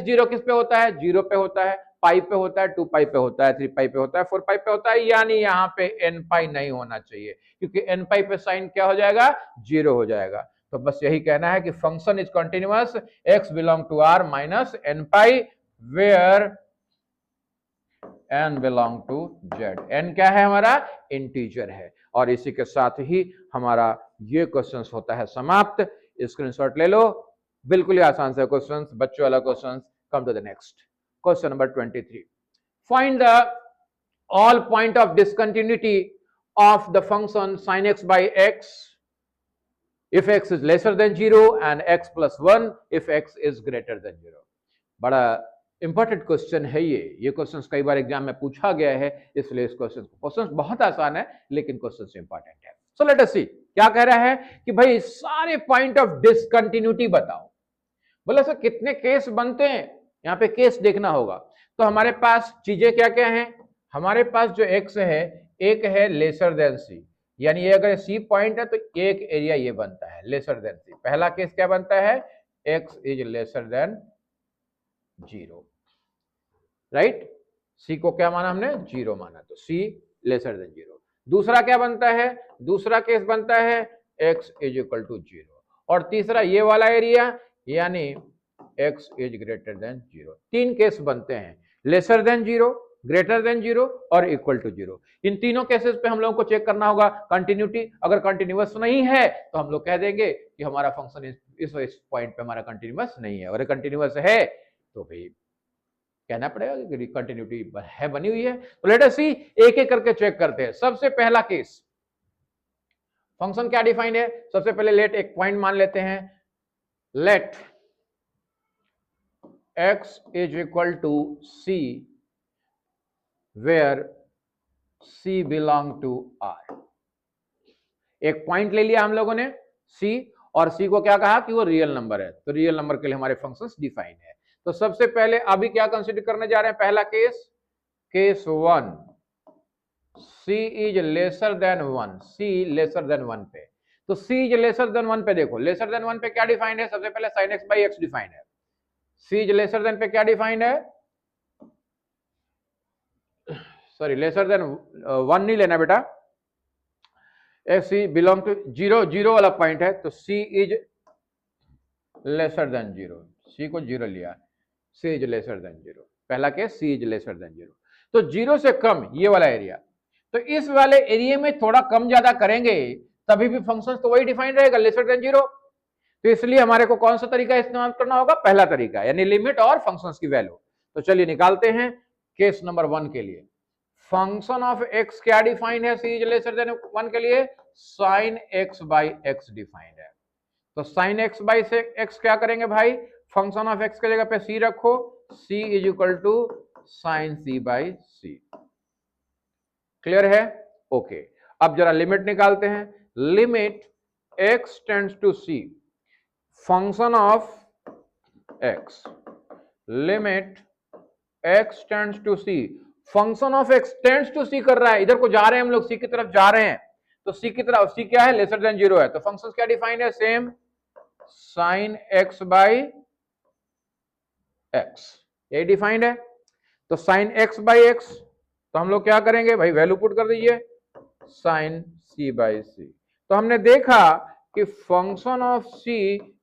जीरो किस पे होता है, जीरो पे होता है, पाई पे होता है, 2 पाई पे होता है, 3 पाई पे होता है, 4 पाई पे होता है, यानी यहाँ पे n पाई नहीं होना चाहिए, क्योंकि n पाई पे साइन क्या हो जाएगा, जीरो हो जाएगा। तो बस यही कहना है कि function is continuous x belong to r minus n pi where n belong to z। n क्या है हमारा, इंटीजर है। और इसी के साथ ही हमारा ये क्वेश्चन होता है समाप्त। स्क्रीनशॉट ले लो, बिल्कुल ही आसान से क्वेश्चन, बच्चों वाला question. Come to the next question number 23। Find the all point of discontinuity of the function sin x by x if x is lesser than 0 and x plus 1 if x is greater than 0। बड़ा important question है ये question कई बार exam में पूछा गया है, इसलिए इस क्वेश्चन बहुत आसान है लेकिन क्वेश्चन इंपॉर्टेंट है। सो लेट अस सी क्या कह रहा है कि भाई सारे पॉइंट ऑफ डिसकंटिन्यूटी बताओ। बोला सर कितने केस बनते हैं, यहाँ पे केस देखना होगा। तो हमारे पास चीजें क्या क्या हैं, हमारे पास जो x है, एक है लेसर देन c, यानी ये अगर c पॉइंट है तो एक एरिया ये बनता है लेसर देन c। पहला केस क्या बनता है, x is lesser than 0, right. c को क्या माना हमने, 0 माना, तो c लेसर देन 0। दूसरा क्या बनता है, दूसरा केस बनता है x इज इक्वल टू 0, और तीसरा ये वाला एरिया यानी x इज ग्रेटर देन 0। तीन केस बनते हैं, लेसर देन 0, ग्रेटर देन 0 और इक्वल टू 0। इन तीनों केसेस पे हम लोगों को चेक करना होगा कंटिन्यूटी। अगर कंटिन्यूअस नहीं है तो हम लोग कह देंगे कि हमारा फंक्शन इस पॉइंट पे हमारा कंटिन्यूअस नहीं है। अगर कंटिन्यूअस है तो भाई कहना पड़ेगा कि कंटिन्यूटी है, बनी हुई है। तो लेट अस सी, एक एक करके चेक करते हैं। सबसे पहला केस, फंक्शन क्या डिफाइंड है, सबसे पहले लेट एक पॉइंट मान लेते हैं, let x is equal to c where c belong to r। एक पॉइंट ले लिया हम लोगों ने c, और c को क्या कहा कि वो रियल नंबर है, तो रियल नंबर के लिए हमारे फंक्शंस डिफाइन है। तो सबसे पहले अभी क्या कंसीडर करने जा रहे हैं, पहला case, case 1, c is lesser then 1, c lesser than 1 पे। तो c इज लेसर देन 1 पे देखो, लेसर देन 1 पे क्या डिफाइंड है, सबसे पहले sin x by x defined है। c इज लेसर देन पे क्या डिफाइंड है, सॉरी लेसर देन 1 नहीं लेना बेटा, c बिलोंग टू 0, 0 वाला पॉइंट है, तो c is lesser than 0, c को 0 लिया, c इज लेसर देन 0, पहला case c is lesser than 0। तो 0 से कम ये वाला एरिया, तो इस वाले एरिया में थोड़ा कम ज्यादा करेंगे तभी भी फंक्शन तो वही डिफाइन रहेगा, लेसर देन 0। तो इसलिए हमारे को कौन सा तरीका इस्तेमाल करना होगा, पहला तरीका, यानी लिमिट और फंक्शंस की वैल्यू। तो चलिए निकालते हैं केस नंबर 1 के लिए। फंक्शन ऑफ x क्या डिफाइन है, c इज लेसर देन 1 के लिए, sin x by x defined है। तो sin x by x क्या करेंगे भाई, फंक्शन ऑफ x के जगह पे c रखो, c is equal to sin c by c। Clear है, ओके। अब जरा लिमिट निकालते हैं, limit x tends to c, function of x, limit x tends to c, function of x tends to c कर रहा है, इधर को जा रहे हैं हम लोग, c की तरफ जा रहे हैं, तो c की तरफ, c क्या है, लेसर देन 0 है, तो फंक्शन क्या डिफाइंड है, same sin x by x, ये डिफाइंड है। तो sin x by x, तो हम लोग क्या करेंगे भाई, वैल्यू पुट कर दीजिए, sin c by c। तो हमने देखा कि function of c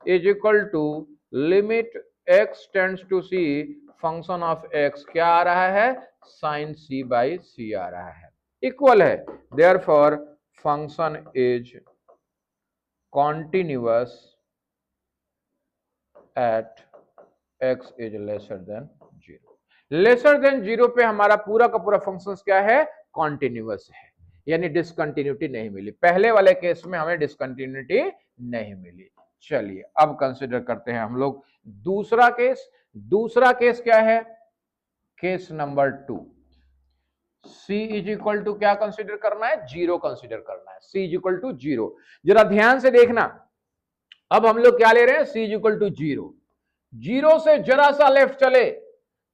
is equal to limit x tends to c, function of x क्या आ रहा है, sin c by c आ रहा है, इक्वल है, therefore function is continuous at x is lesser than 0। Lesser than 0 पे हमारा पूरा का पूरा फंक्शन क्या है, कॉन्टिन्यूअस है, यानी डिसकंटिन्यूटी नहीं मिली। पहले वाले केस में हमें डिसकंटिन्यूटी नहीं मिली। चलिए अब कंसिडर करते हैं हम लोग दूसरा केस। दूसरा केस क्या है, case number 2, c is equal to क्या कंसीडर करना है, जीरो कंसीडर करना है, c is equal to zero. जरा ध्यान से देखना, अब हम लोग क्या ले रहे हैं, c is equal to zero. Zero से जरा सा लेफ्ट चले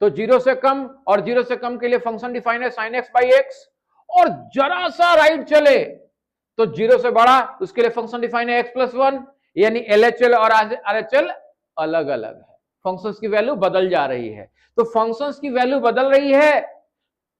तो जीरो से कम, और जीरो से कम के लिए फंक्शन डिफाइन है sin x बाई एक्स, और जरा सा राइट चले तो जीरो से बड़ा, उसके लिए फंक्शन डिफाइन है x प्लस वन, यानी LHL और RHL अलग अलग है, फंक्शंस की वैल्यू बदल जा रही है। तो फंक्शंस की वैल्यू बदल रही है,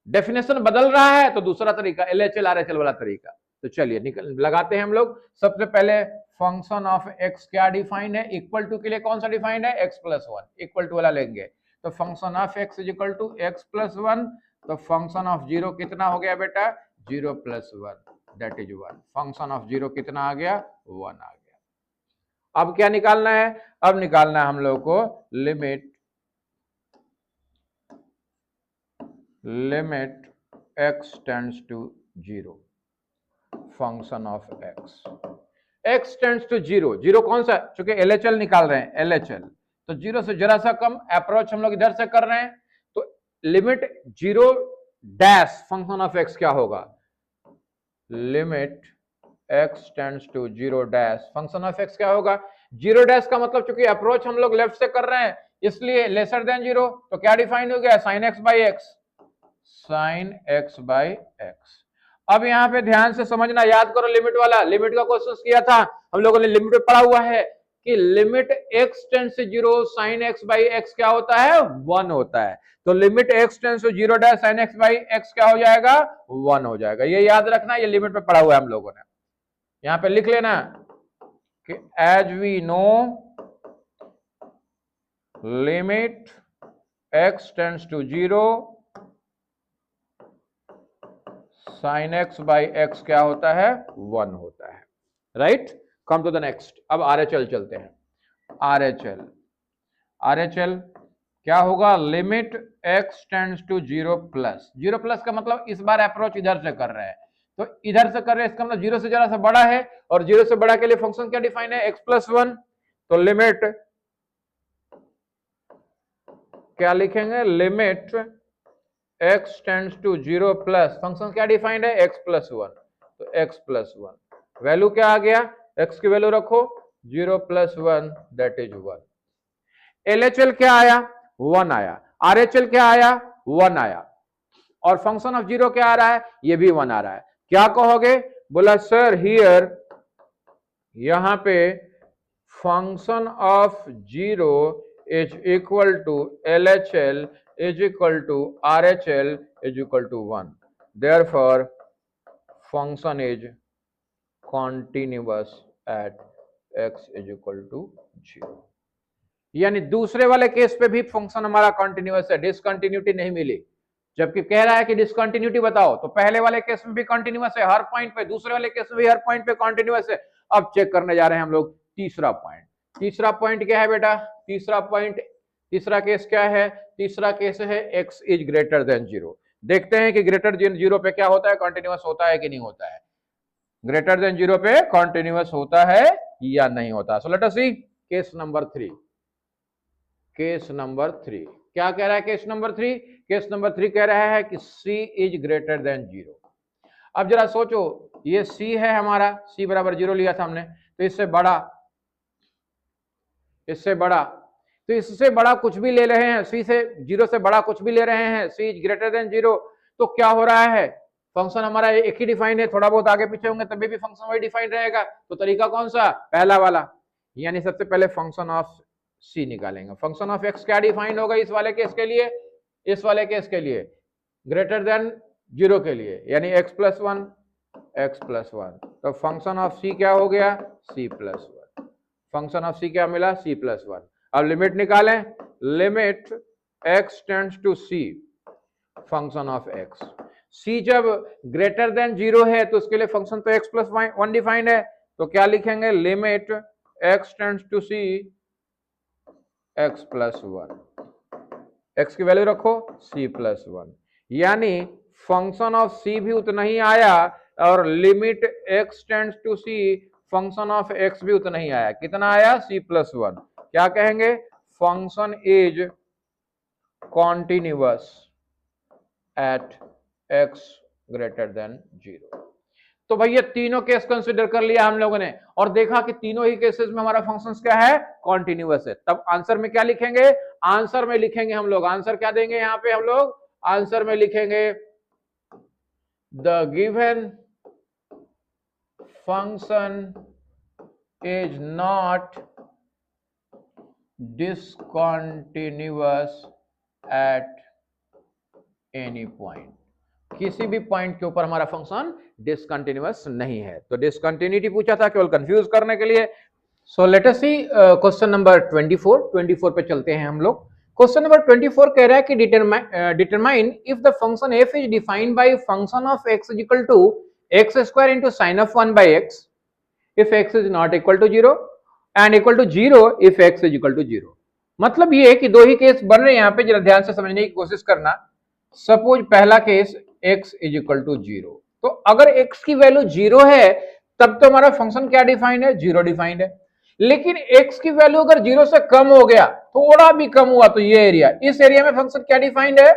डेफिनेशन बदल रहा है, तो दूसरा तरीका LHL RHL वाला तरीका। तो चलिए निकल लगाते हैं हम लोग। सबसे पहले फंक्शन ऑफ x क्या डिफाइंड है, इक्वल टू के लिए कौन सा डिफाइंड है, x plus one, equal to वाला लेंगे तो function of x is equal to x plus one, तो फंक्शन ऑफ जीरो कितना हो गया बेटा, zero plus one, that is one. Function of zero कितना आ गया, वन आ गया। अब क्या निकालना है, अब निकालना है हम लोग को limit x tends to zero, function of x tends to zero. Zero कौन सा, चूंकि LHL निकाल रहे हैं, LHL तो जीरो से जरा सा कम, अप्रोच हम लोग इधर से कर रहे हैं, तो limit zero dash function of x क्या होगा, limit x tends to zero dash function of x क्या होगा, जीरो डैश का मतलब चूंकि अप्रोच हम लोग लेफ्ट से कर रहे हैं इसलिए लेसर देन जीरो, तो क्या डिफाइन हो गया, sign x by x, sign x by x. अब यहाँ पे ध्यान से समझना, याद करो लिमिट वाला, लिमिट का क्वेश्चन किया था हम लोगों ने, लिमिट में पढ़ा हुआ है कि limit x tends to zero sine x by x क्या होता है, वन होता है। तो limit x tends to zero dash sine x by x क्या हो जाएगा, वन हो जाएगा। ये याद रखना, ये लिमिट में पढ़ा हुआ है हम लोगों ने। यहाँ पे लिख लेना कि as we know limit x tends to zero sine x by x क्या होता है, वन होता है, right. Come to the next, अब RHL चलते हैं। RHL क्या होगा, limit x tends to zero plus, zero plus का मतलब इस बार अप्रोच इधर से कर रहे हैं, तो इधर से कर रहे हैं, इसका मतलब जीरो से जरा सा बड़ा है, और जीरो से बड़ा के लिए फंक्शन क्या डिफाइन है, x प्लस वन, तो लिमिट क्या लिखेंगे, limit x tends to zero plus, function क्या डिफाइंड है, x प्लस वन, तो x प्लस वन, वैल्यू क्या आ गया, x की वैल्यू रखो, zero plus one that is one. LHL क्या आया, वन आया, RHL क्या आया, वन आया, और फंक्शन ऑफ जीरो क्या आ रहा है, ये भी वन आ रहा है। क्या कहोगे, बोला सर हियर, यहां पे function of zero is equal to LHL is equal to RHL is equal to 1. Therefore, function is continuous at x is equal to 0. यानी दूसरे वाले केस पे भी फंक्शन हमारा कंटिन्यूअस है, डिसकंटिन्यूटी नहीं मिली। जबकि कह रहा है कि डिसकंटिन्यूटी बताओ, तो पहले वाले केस में भी कंटिन्यूअस है हर पॉइंट पे, दूसरे वाले केस में भी हर पॉइंट पे कंटिन्यूअस है। अब चेक करने जा रहे हैं हम लोग तीसरा पॉइंट। तीसरा पॉइंट क्या है बेटा, तीसरा पॉइंट, तीसरा केस क्या है, तीसरा केस है x is greater than zero. देखते हैं कि ग्रेटर देन जीरो पे क्या होता है, कंटिन्यूअस होता है कि नहीं होता है, ग्रेटर देन जीरो पे कंटिन्यूअस होता है या नहीं होता। So let us see case number three. Case number three क्या कह रहा है, case number three, case number three कह रहा है कि c is greater than zero. अब जरा सोचो, ये c है हमारा, c बराबर जीरो लिया था हमने, तो इससे बड़ा, इससे बड़ा, तो इससे बड़ा कुछ भी ले रहे हैं, c से जीरो से बड़ा कुछ भी ले रहे हैं, c is greater than zero, तो क्या हो रहा है, फंक्शन हमारा एक ही डिफाइन है, थोड़ा बहुत आगे पीछे होंगे तभी भी फंक्शन वही डिफाइन रहेगा। तो तरीका कौन सा, पहला वाला, यानी सबसे पहले फंक्शन ऑफ c निकालेंगे। फंक्शन ऑफ x क्या डिफाइन होगा इस वाले केस के लिए, इस वाले केस के लिए ग्रेटर देन जीरो के लिए, यानी x plus one, x plus one, तो फंक्शन ऑफ c क्या हो गया, c plus one. Function of c क्या मिला, c प्लस वन। अब लिमिट निकालें, limit x tends to c function of x, c जब ग्रेटर देन जीरो है तो उसके लिए फंक्शन तो x प्लस वन डिफाइंड है, तो क्या लिखेंगे, limit x tends to c x plus one, x की वैल्यू रखो c प्लस वन, यानी फंक्शन ऑफ c भी उतना ही आया और limit x tends to c function of x भी उतना ही आया, कितना आया, c प्लस वन। क्या कहेंगे, function is continuous at x greater than 0। तो भैया तीनों केस कंसिडर कर लिया हम लोगों ने और देखा कि तीनों ही केसेस में हमारा फंक्शन क्या है, कॉन्टिन्यूअस है। तब आंसर में क्या लिखेंगे, आंसर में लिखेंगे हम लोग, आंसर क्या देंगे यहां पे हम लोग, आंसर में लिखेंगे the given function is not discontinuous at any point. किसी भी पॉइंट के ऊपर हमारा फंक्शन डिसकंटिन्यूअस नहीं है। तो डिसकंटिन्यूटी पूछा था केवल कंफ्यूज करने के लिए। सो लेट अस सी क्वेश्चन नंबर 24 पे चलते हैं हम लोग। क्वेश्चन नंबर 24 कह रहा है कि determine if the function f is defined by function of x is equal to x square into sin of 1 by x if x is not equal to 0 and equal to 0 if x is equal to 0। मतलब ये है कि दो ही case बन रहे हैं यहां पे, जरा ध्यान से समझने की कोशिश करना। सपोज पहला case x is equal to 0, तो अगर x की वैल्यू 0 है तब तो हमारा फंक्शन क्या डिफाइंड है, 0 डिफाइंड है। लेकिन x की वैल्यू अगर 0 से कम हो गया, थोड़ा भी कम हुआ, तो ये एरिया, इस एरिया में फंक्शन क्या डिफाइंड है,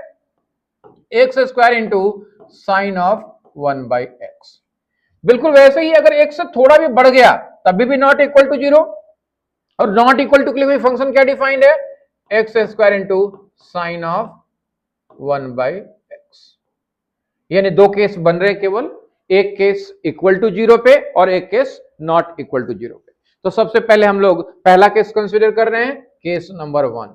x square into sine of 1 by x. बिल्कुल वैसे ही अगर x से थोड़ा भी बढ़ गया तभी भी नॉट इक्वल टू 0, और नॉट इक्वल टू के लिए फंक्शन क्या डिफाइंड है, x square into sine of 1 by x. यानी दो केस बन रहे केवल, एक केस इक्वल टू 0 पे और एक केस नॉट इक्वल टू 0 पे। तो सबसे पहले हम लोग पहला केस कंसीडर कर रहे हैं, case number 1,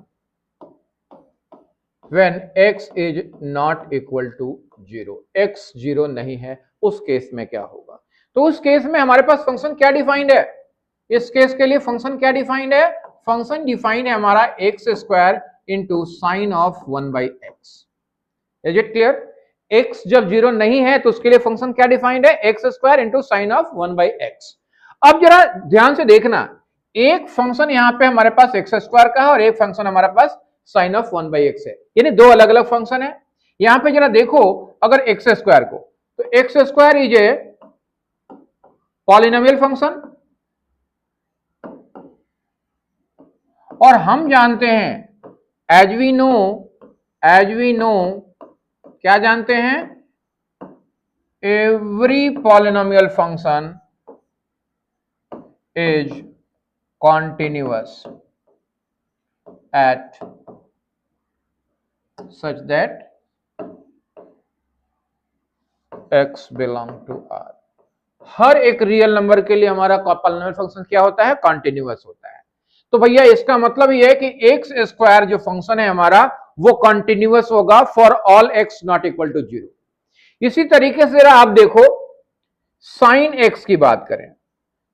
when x is not equal to 0, x 0 नहीं है, उस केस में क्या होगा। तो उस केस में हमारे पास फंक्शन क्या डिफाइंड है, इस केस के लिए फंक्शन क्या डिफाइंड है, फंक्शन डिफाइंड है हमारा x square into sine of 1 by x. Is it clear. x जब 0 नहीं है तो उसके लिए फंक्शन क्या डिफाइंड है, x square into sine of 1 by x. अब जरा ध्यान से देखना, एक फंक्शन यहां पे हमारे पास एक्स स्क्वायर का है और एक फंक्शन हमारे पास साइन ऑफ 1 बाई एक्स है, यानी दो अलग अलग फंक्शन है। यहां पे जरा देखो, अगर एक्स स्क्वायर को, तो x square is a polynomial function, और हम जानते हैं एज वी नो क्या जानते हैं, every polynomial function is continuous at such that x belong to R। हर एक रियल नंबर के लिए हमारा पॉलिनोमियल फंक्शन क्या होता है, कॉन्टिन्यूअस होता है। तो भैया इसका मतलब ये है कि एक्स स्क्वायर जो फंक्शन है हमारा वो कॉन्टिन्यूअस होगा for all x not equal to 0। इसी तरीके से आप देखो, साइन x की बात करें,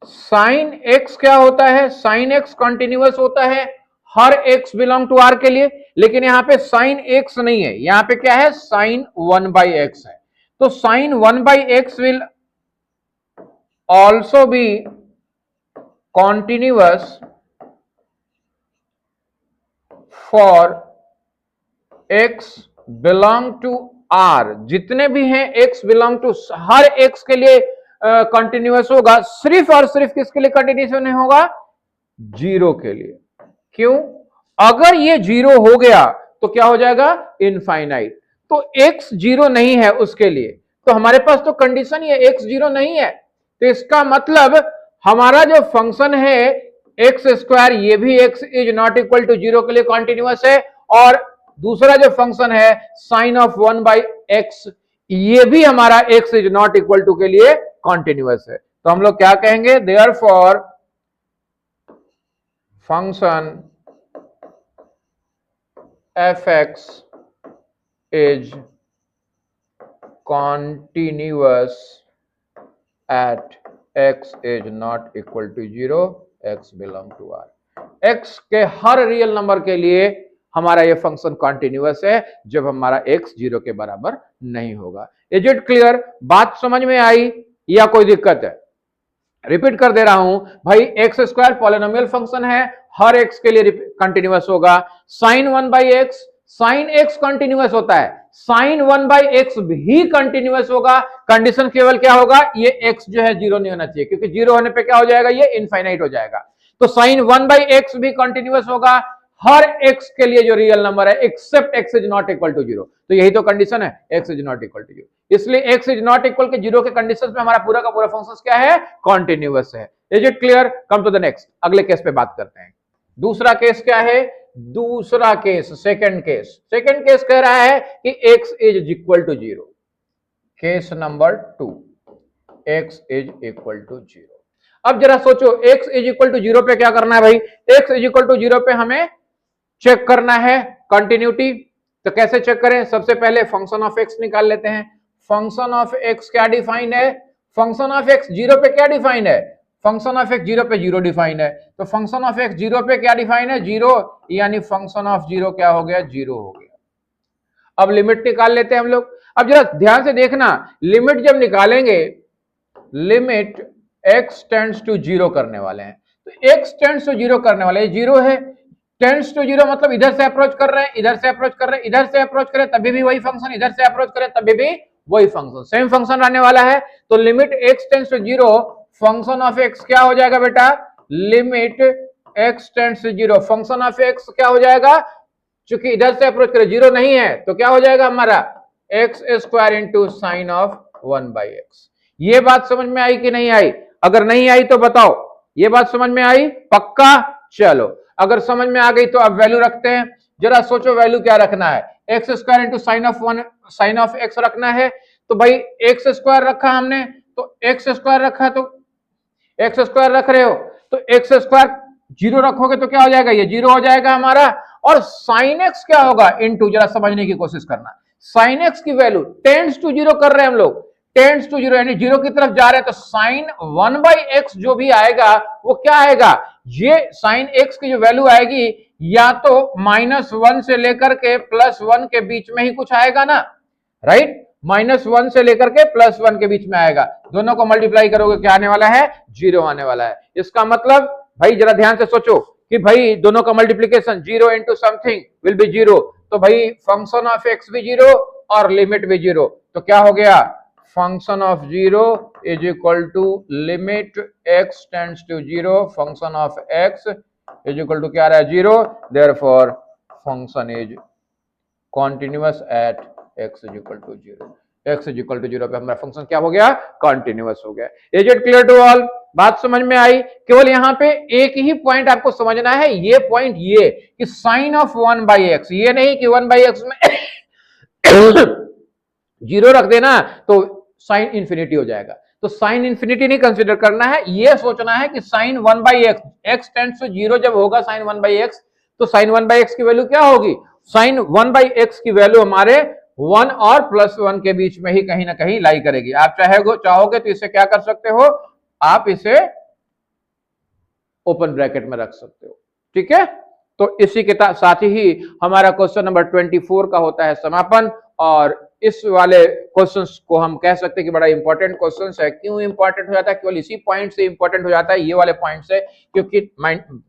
साइन x क्या होता है, साइन x कॉन्टिन्यूअस होता है हर x बिलोंग टू R के लिए, लेकिन यहां पे साइन x नहीं है, यहां पे क्या है, साइन 1 बाई एक्स है। तो sine 1 by x will also be continuous for x belong to R। जितने भी हैं x बिलोंग टू, हर x के लिए कंटिन्यूअस होगा, सिर्फ और सिर्फ किसके लिए कंटिन्यूअस नहीं होगा, 0 के लिए। क्यों, अगर ये 0 हो गया तो क्या हो जाएगा, इनफाइनाइट। तो x 0 नहीं है उसके लिए, तो हमारे पास तो कंडीशन ही है x 0 नहीं है, तो इसका मतलब हमारा जो फंक्शन है एक्स स्क्वायर, ये भी x is not equal to 0 के लिए कॉन्टिन्यूअस है, और दूसरा जो फंक्शन है साइन ऑफ 1 बाई एक्स, ये भी हमारा x is not equal to के लिए कॉन्टिन्यूअस है। तो हम लोग क्या कहेंगे, therefore function f(x) is continuous at x is not equal to 0, x belong to R। x के हर रियल नंबर के लिए हमारा ये फंक्शन कॉन्टिन्यूअस है जब हमारा x 0 के बराबर नहीं होगा। इज इट क्लियर, बात समझ में आई या कोई दिक्कत है। रिपीट कर दे रहा हूं भाई, एक्स स्क्वायर पॉलिनोमियल फंक्शन है, हर x के लिए कंटिन्यूअस होगा। Sine 1 by x, sine x continuous होता है, साइन 1 बाई एक्स भी कंटिन्यूअस होगा। कंडीशन केवल क्या होगा, ये x जो है 0 नहीं होना चाहिए, क्योंकि 0 होने पे क्या हो जाएगा, ये इनफाइनाइट हो जाएगा। तो साइन 1 बाई एक्स भी कंटिन्यूअस होगा, हर x के लिए जो रियल नंबर है except x is not equal to 0। तो यही तो कंडीशन है, x is not equal to 0। इसलिए x इज नॉट इक्वल के 0 के कंडीशन में हमारा पूरा का पूरा फंक्शन क्या है, कॉन्टिन्यूअस है। Is it clear? Come to the next, अगले केस पे बात करते हैं। दूसरा केस क्या है? दूसरा केस, सेकंड केस कह रहा है कि x is equal to 0। Case number 2, x is equal to 0। अब जरा सोचो, x इज इक्वल टू 0 पे क्या करना है भाई? x इज इक्वल टू 0 पे हमें चेक करना है कंटिन्यूटी। तो कैसे चेक करें? सबसे पहले फंक्शन ऑफ x निकाल लेते हैं। फंक्शन ऑफ x क्या डिफाइन है? फंक्शन ऑफ x 0 पे क्या डिफाइन है? फंक्शन ऑफ x 0 पे 0 डिफाइन है। तो फंक्शन ऑफ x 0 पे क्या डिफाइन है? 0, यानी फंक्शन ऑफ 0 क्या हो गया? 0 हो गया। अब लिमिट निकाल लेते हैं हम लोग। अब जरा ध्यान से देखना, लिमिट जब निकालेंगे, लिमिट x टेंड्स टू 0 करने वाले हैं। तो x टेंड्स टू 0 करने वाले, 0 है, टेंड्स टू 0 मतलब इधर से अप्रोच कर रहे हैं, इधर से अप्रोच कर रहे हैं, इधर से अप्रोच करें तभी भी वही फंक्शन, इधर से अप्रोच करें तभी भी वही फंक्शन, सेम फंक्शन रहने वाला है। तो limit x tends to 0, function of x क्या हो जाएगा बेटा? Limit x tends to 0, function of x क्या हो जाएगा? चूंकि इधर से अप्रोच करें, 0 नहीं है, तो क्या हो जाएगा हमारा? x square into sine of 1/x। ये बात समझ में आई कि नहीं आई? अगर नहीं आई तो बताओ, ये बात समझ में आई? पक्का? चलो, अगर समझ में आ गई तो अब वैल्यू रखते हैं। जरा सोचो वैल्यू क्या रखना है? X square into sine of x रखना है। तो भाई एक्स स्क्वायर रखा हमने, तो एक्स स्क्वायर रखा, तो एक्स स्क्वायर रख रहे हो तो एक्स स्क्वायर 0 रखोगे तो क्या हो जाएगा? ये 0 हो जाएगा हमारा। और साइन एक्स क्या होगा? इनटू, जरा समझने की कोशिश करना, साइन एक्स की वैल्यू टेंड्स टू 0 कर रहे हैं हम लोग, टेंड्स टू 0 यानी 0 की तरफ जा रहे हैं, तो साइन 1/x जो भी आएगा वो क्या आएगा? ये साइन x की जो वैल्यू आएगी या तो -1 से लेकर के +1 के बीच में ही कुछ आएगा ना, राइट? -1 से लेकर के +1 के बीच में आएगा। दोनों को मल्टीप्लाई करोगे क्या आने वाला है? 0 आने वाला है। इसका मतलब भाई जरा ध्यान से सोचो कि भाई दोनों का multiplication 0 into something will be 0, तो भाई फंक्शन ऑफ x भी 0 और लिमिट भी 0। तो क्या हो गया? Function of 0 is equal to limit x tends to 0, function of x is equal to क्या आ रहा है? 0। Therefore function is continuous at x is equal to 0। x is equal to 0 पे हमारा फंक्शन क्या हो गया? कॉन्टिन्यूअस हो गया। Is it clear to all? बात समझ में आई? केवल यहां पे एक ही पॉइंट आपको समझना है, ये पॉइंट ये कि साइन ऑफ 1/x, ये नहीं कि 1/x में 0 रख देना तो साइन इंफिनिटी हो जाएगा। तो साइन इंफिनिटी नहीं कंसीडर करना है, ये सोचना है कि sign 1/x, x tends to 0 जब होगा साइन 1/x, तो साइन 1/x की वैल्यू क्या होगी? साइन 1/x की वैल्यू हमारे 1 और +1 के बीच में ही कहीं ना कहीं लाई करेगी। आप चाहोगे तो इसे क्या कर सकते हो? आप इसे ओपन ब्रैकेट में रख सकते हो, ठीक है? तो इसी के साथ ही हमारा क्वेश्चन नंबर 24 का होता है समापन। और इस वाले क्वेश्चंस को हम कह सकते हैं कि बड़ा इंपॉर्टेंट क्वेश्चंस है। क्यों इंपॉर्टेंट हो जाता है? केवल इसी पॉइंट से इंपॉर्टेंट हो जाता है, ये वाले पॉइंट से, क्योंकि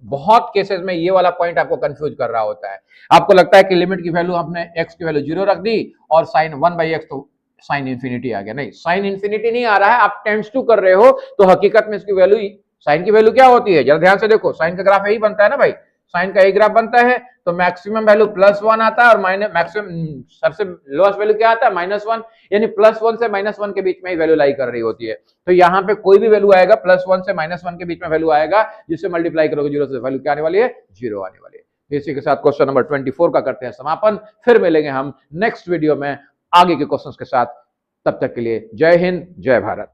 बहुत केसेस में ये वाला पॉइंट आपको कंफ्यूज कर रहा होता है। आपको लगता है कि लिमिट की वैल्यू आपने x की वैल्यू 0 रख दी और साइन 1/x तो साइन इंफिनिटी आ गया। नहीं, साइन इंफिनिटी नहीं आ रहा है, आप टेंड्स टू कर रहे हो, तो हकीकत में इसकी वैल्यू, साइन की वैल्यू क्या होती है? जरा ध्यान से देखो, साइन का ग्राफ यही बनता है ना भाई, साइन का एक ग्राफ बनता है, तो मैक्सिमम वैल्यू +1 आता है और मैक्सिमम सबसे लोएस्ट वैल्यू क्या आता है? -1, यानी +1 से -1 के बीच में ही वैल्यू लाई कर रही होती है। तो यहाँ पे कोई भी वैल्यू आएगा +1 से -1 के बीच में वैल्यू आएगा, जिससे मल्टीप्लाई करोगे 0 से, वैल्यू क्या आने वाली है? 0 आने वाली है। इसी के साथ क्वेश्चन नंबर 24 का करते हैं समापन। फिर मिलेंगे हम नेक्स्ट वीडियो में आगे के क्वेश्चन के साथ। तब तक के लिए जय हिंद, जय भारत।